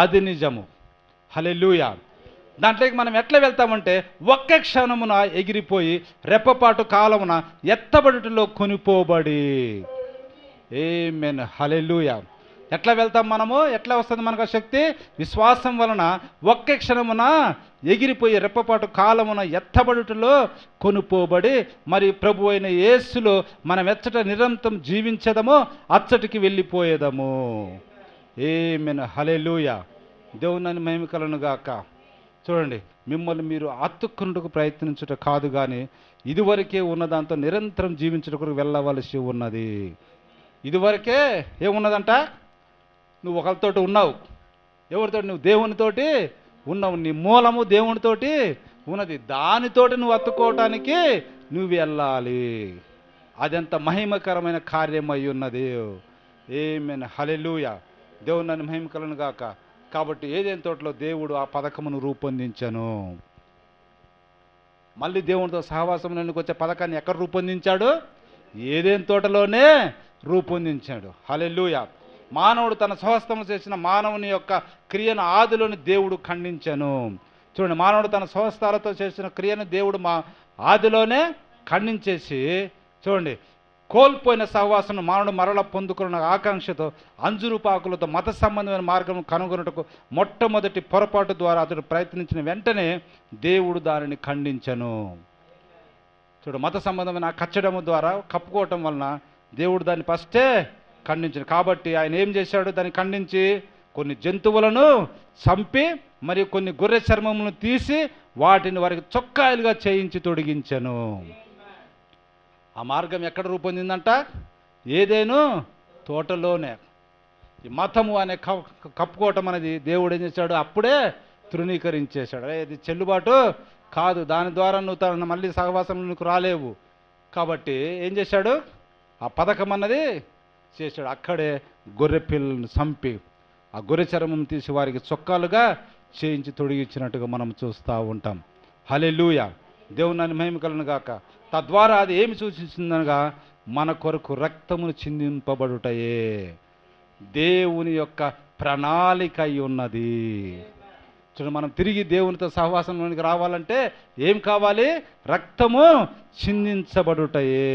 అది నిజము. హల్లెలూయా. దాంట్లోకి మనం ఎట్లా వెళ్తామంటే ఒక్క క్షణమున ఎగిరిపోయి రెప్పపాటు కాలమున ఎత్తబడుటలో కొనిపోబడి. ఆమేన్. హల్లెలూయా. ఎట్లా వెళ్తాం మనము? ఎట్లా వస్తుంది మనకు ఆ శక్తి? విశ్వాసం వలన ఒక్క క్షణమున ఎగిరిపోయి రెప్పపాటు కాలమున ఎత్తబడుటలో కొనుపోబడి మరి ప్రభు అయిన యేసులో మనం ఎచ్చట నిరంతరం జీవించదమో అచ్చటికి వెళ్ళిపోయేదము. ఆమేన్. హల్లెలూయా. దేవుని మహిమ కలుగును గాక. చూడండి, మిమ్మల్ని మీరు అతుక్కున్నట్టుకు ప్రయత్నించుట కాదు, కానీ ఇదివరకే ఉన్న దాంతో నిరంతరం జీవించుటకు వెళ్ళవలసి ఉన్నది. ఇదివరకే ఏమున్నదంట? నువ్వు ఒకరితోటి ఉన్నావు. ఎవరితోటి? నువ్వు దేవునితోటి ఉన్నావు. నీ మూలము దేవునితోటి ఉన్నది. దానితోటి నువ్వు అత్తుకోవటానికి నువ్వు వెళ్ళాలి. అదెంత మహిమకరమైన కార్యం అయి ఉన్నది. ఆమేన్. హల్లెలూయా. దేవుని మహిమ కలుగును గాక. కాబట్టి ఏదైనా తోటలో దేవుడు ఆ పథకమును రూపొందించను. మళ్ళీ దేవునితో సహవాసంలోనికి వచ్చే పథకాన్ని ఎక్కడ రూపొందించాడు? ఏదైనా తోటలోనే రూపొందించాడు. హల్లెలూయా. మానవుడు తన స్వహస్తము చేసిన మానవుని యొక్క క్రియను ఆదిలోని దేవుడు ఖండించను. చూడండి, మానవుడు తన స్వహస్తాలతో చేసిన క్రియను దేవుడు ఆదిలోనే ఖండించేసి, చూడండి, కోల్పోయిన సహవాసను మానవుడు మరల పొందుకున్న ఆకాంక్షతో అంజురుపాకులతో మత సంబంధమైన మార్గం కనుగొనుటకు మొట్టమొదటి పొరపాటు ద్వారా అతడు ప్రయత్నించిన వెంటనే దేవుడు దానిని ఖండించను. చూడు, మత సంబంధమైన కచ్చడము ద్వారా కప్పుకోవటం వలన దేవుడు దాన్ని ఫస్టే ఖండించను. కాబట్టి ఆయన ఏం చేశాడు? దాన్ని ఖండించి కొన్ని జంతువులను చంపి మరియు కొన్ని గొర్రె చర్మములను తీసి వాటిని వారికి చొక్కాయలుగా చేయించి తొడిగించను. ఆ మార్గం ఎక్కడ రూపొందిందంట? ఏదేను తోటలోనే. ఈ మతము అనే కప్పుకోవటం అనేది దేవుడు ఏం చేశాడు? అప్పుడే తృణీకరించేశాడు. ఇది చెల్లుబాటు కాదు, దాని ద్వారా నువ్వు తన మళ్ళీ సహవాసంలో నువ్వు రాలేవు. కాబట్టి ఏం చేశాడు? ఆ పథకం అన్నది చేశాడు. అక్కడే గొర్రె పిల్లలను చంపి ఆ గొర్రె చర్మం తీసి వారికి చొక్కాలుగా చేయించి తొడిగించినట్టుగా మనం చూస్తూ ఉంటాం. హల్లెలూయా. దేవుని మహిమ కలుగును గాక. తద్వారా అది ఏమి సూచించిందనగా మన కొరకు రక్తమును చిందింపబడుటయే దేవుని యొక్క ప్రణాళిక అయి ఉన్నది. చూడండి, మనం తిరిగి దేవునితో సహవాసంలోనికి రావాలంటే ఏం కావాలి? రక్తము చిందించబడుటయే.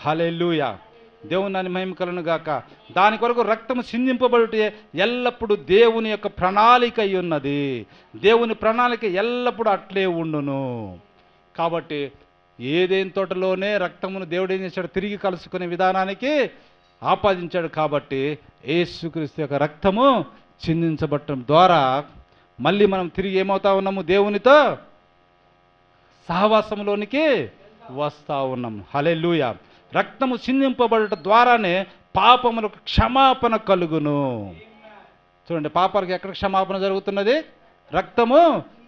హల్లెలూయా, దేవుని మహిమ కలుగును గాక. దాని కొరకు రక్తము చిందింపబడుటే ఎల్లప్పుడూ దేవుని యొక్క ప్రణాళిక అయి ఉన్నది. దేవుని ప్రణాళిక ఎల్లప్పుడూ అట్లే ఉండును. కాబట్టి ఏదైనా తోటలోనే రక్తమును దేవుడు ఏం చేశాడు? తిరిగి కలుసుకునే విధానానికి ఆపాదించాడు. కాబట్టి యేసుక్రీస్తు యొక్క రక్తము చిందించబడటం ద్వారా మళ్ళీ మనం తిరిగి ఏమవుతా ఉన్నాము? దేవునితో సహవాసంలోనికి వస్తూ ఉన్నాం. హల్లెలూయా. రక్తము చిందింపబడటం ద్వారానే పాపములకు క్షమాపణ కలుగును. చూడండి, పాపాలకు ఎక్కడ క్షమాపణ జరుగుతున్నది? రక్తము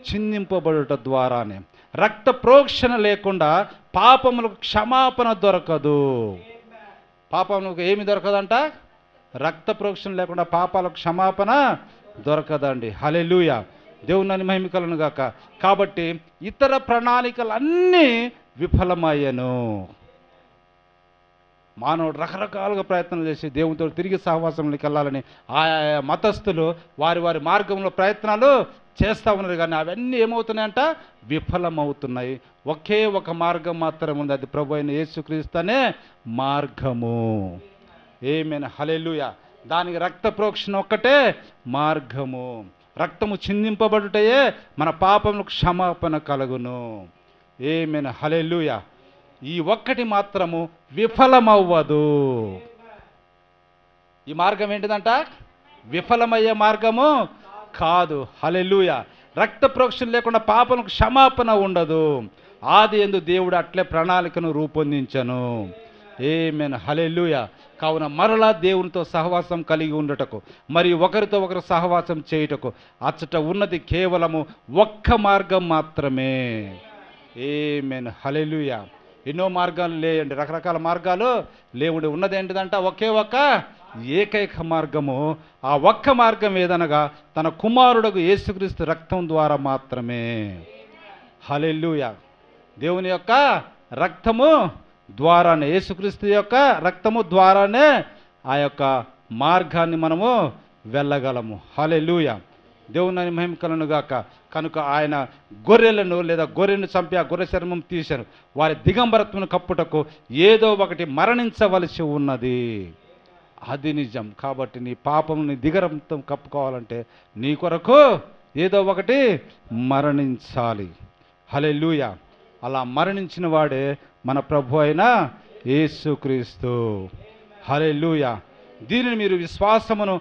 చిందింపబడుట ద్వారానే. రక్త ప్రోక్షణ లేకుండా పాపములకు క్షమాపణ దొరకదు. పాపములకు ఏమి దొరకదంట? రక్త ప్రోక్షణ లేకుండా పాపాలకు క్షమాపణ దొరకదండి. హల్లెలూయా, దేవుని మహిమ కలుగును గాక. కాబట్టి ఇతర ప్రణాళికలన్నీ విఫలమయ్యను. మానవుడు రకరకాలుగా ప్రయత్నం చేసి దేవునితో తిరిగి సహవాసంలోకి వెళ్ళాలని ఆయా మతస్థులు వారి వారి మార్గంలో ప్రయత్నాలు చేస్తూ ఉన్నారు. కానీ అవన్నీ ఏమవుతున్నాయంట? విఫలమవుతున్నాయి. ఒకే ఒక మార్గం మాత్రం ఉంది, అది ప్రభు అయిన యేసుక్రీస్తు అనే మార్గము. ఆమేన్, హల్లెలూయా. దానికి రక్త ప్రోక్షణ ఒక్కటే మార్గము. రక్తము చిందింపబడుటయే మన పాపములకు క్షమాపణ కలుగును. ఆమేన్, హల్లెలూయా. ఈ ఒక్కటి మాత్రము విఫలమవ్వదు. ఈ మార్గం ఏంటిదంట? విఫలమయ్యే మార్గము కాదు. హల్లెలూయా. రక్త ప్రోక్షణ లేకుండా పాపములకు క్షమాపణ ఉండదు. ఆది యందు దేవుడు అట్లే ప్రణాళికను రూపొందించను. ఆమేన్, హల్లెలూయా. కావున మరలా దేవునితో సహవాసం కలిగి ఉండటకు, మరియు ఒకరితో ఒకరు సహవాసం చేయుటకు అచ్చట ఉన్నది కేవలము ఒక్క మార్గం మాత్రమే. ఆమేన్, హల్లెలూయా. ఎన్నో మార్గాలు లేయండి, రకరకాల మార్గాలు లేవుడి. ఉన్నది ఏంటిదంట? ఒకే ఒక్క ఏకైక మార్గము. ఆ ఒక్క మార్గం ఏదనగా తన కుమారుడకు యేసుక్రీస్తు రక్తం ద్వారా మాత్రమే. హల్లెలూయా. దేవుని యొక్క రక్తము ద్వారానే, యేసుక్రీస్తు యొక్క రక్తము ద్వారానే ఆ యొక్క మార్గాన్ని మనము వెళ్ళగలము. హల్లెలూయా, దేవుని మహిమ కలుగును గాక. కనుక ఆయన గొర్రెలను లేదా గొర్రెను చంపి ఆ గొర్రె చర్మం తీశారు. వారి దిగంబరత్వను కప్పుటకు ఏదో ఒకటి మరణించవలసి ఉన్నది. అది నిజం. కాబట్టి నీ పాపం, నీ దిగంబరత్వం కప్పుకోవాలంటే నీ కొరకు ఏదో ఒకటి మరణించాలి. హల్లెలూయా. అలా మరణించిన వాడే మన ప్రభు అయిన యేసుక్రీస్తు. హల్లెలూయా. దీనిని మీరు విశ్వాసమును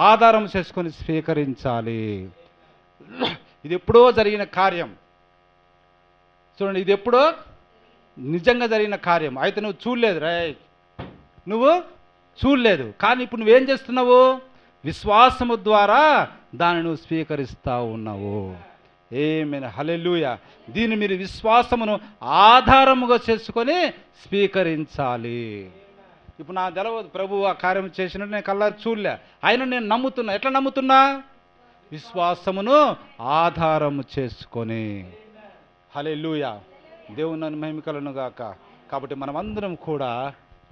ఆధారం చేసుకొని స్వీకరించాలి. ఇది ఎప్పుడో జరిగిన కార్యం. చూడండి, ఇది ఎప్పుడో నిజంగా జరిగిన కార్యం. అయితే నువ్వు చూడలేదు, రైట్, నువ్వు చూడలేదు. కానీ ఇప్పుడు నువ్వేం చేస్తున్నావు? విశ్వాసము ద్వారా దాన్ని నువ్వు స్వీకరిస్తూ ఉన్నావు. ఆమేన్, హల్లెలూయా. దీన్ని మీరు విశ్వాసమును ఆధారముగా చేసుకొని స్వీకరించాలి. ఇప్పుడు నాకు తెలవదు ప్రభు ఆ కార్యం చేసినట్టు, నేను కళ్ళారు చూడలే, అయినా నేను నమ్ముతున్నా. ఎట్లా నమ్ముతున్నా? విశ్వాసమును ఆధారము చేసుకొని. హల్లెలూయా, దేవుని మహిమ కలుగును గాక. కాబట్టి మనమందరం కూడా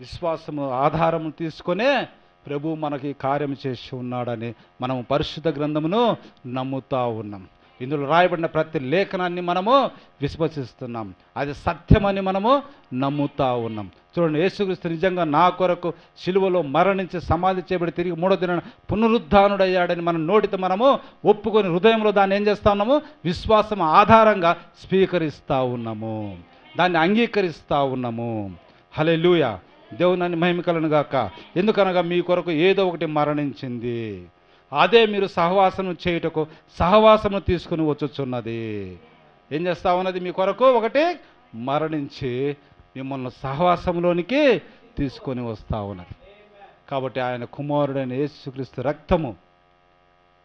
విశ్వాసము ఆధారము తీసుకొనే ప్రభు మనకి కార్యం చేసి ఉన్నాడని మనము పరిశుద్ధ గ్రంథమును నమ్ముతా ఉన్నాం. ఇందులో రాయబడిన ప్రతి లేఖనాన్ని మనము విశ్వసిస్తున్నాం. అది సత్యమని మనము నమ్ముతా ఉన్నాం. చూడండి, యేసుక్రీస్తు నిజంగా నా కొరకు శిలువలో మరణించి సమాధి చేయబడి తిరిగి మూడో దినాన పునరుద్ధానుడయ్యాడని మనం నోటితో మనము ఒప్పుకొని హృదయంలో దాన్ని ఏం చేస్తూ ఉన్నాము? విశ్వాసం ఆధారంగా స్వీకరిస్తూ ఉన్నాము, దాన్ని అంగీకరిస్తూ ఉన్నాము. హల్లెలూయా, దేవుని మహిమ కలుగును గాక. ఎందుకనగా మీ కొరకు ఏదో ఒకటి మరణించింది. అదే మీరు సహవాసము చేయుటకు సహవాసము తీసుకుని వచ్చుచున్నది. ఏం చేస్తా ఉన్నది? మీ కొరకు ఒకటి మరణించి మిమ్మల్ని సహవాసంలోనికి తీసుకొని వస్తూ ఉన్నది. కాబట్టి ఆయన కుమారుడైన యేసుక్రీస్తు రక్తము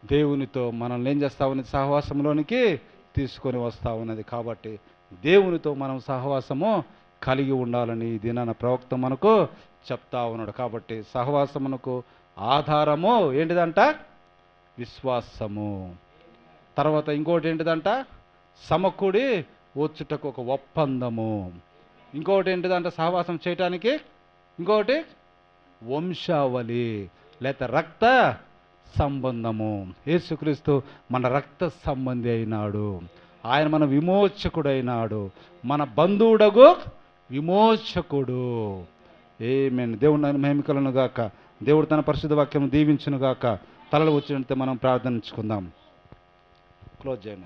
దేవునితో మనల్ని ఏం చేస్తూ ఉన్నది? సహవాసంలోనికి తీసుకొని వస్తూ ఉన్నది. కాబట్టి దేవునితో మనం సహవాసము కలిగి ఉండాలని ఈ దినాన ప్రవక్త మనకు చెప్తా ఉన్నాడు. కాబట్టి సహవాసమునకు ఆధారము ఏంటిదంట? విశ్వాసము. తర్వాత ఇంకోటి ఏంటిదంట? సమకూడి వచ్చుటకు ఒక ఒప్పందము. ఇంకొకటి ఏంటిదంట? సహవాసం చేయటానికి ఇంకొకటి వంశావళి లేదా రక్త సంబంధము. యేసుక్రీస్తు మన రక్త సంబంధి అయినాడు. ఆయన మన విమోచకుడైనాడు, మన బంధువుడగు విమోచకుడు. ఆమేన్. దేవుని మహిమ కలుగును గాక. దేవుడు తన పరిశుద్ధ వాక్యం దీవించును గాక. తలలు వచ్చినట్టే మనం ప్రార్థించుకుందాం. క్లోజ్ చేయండి.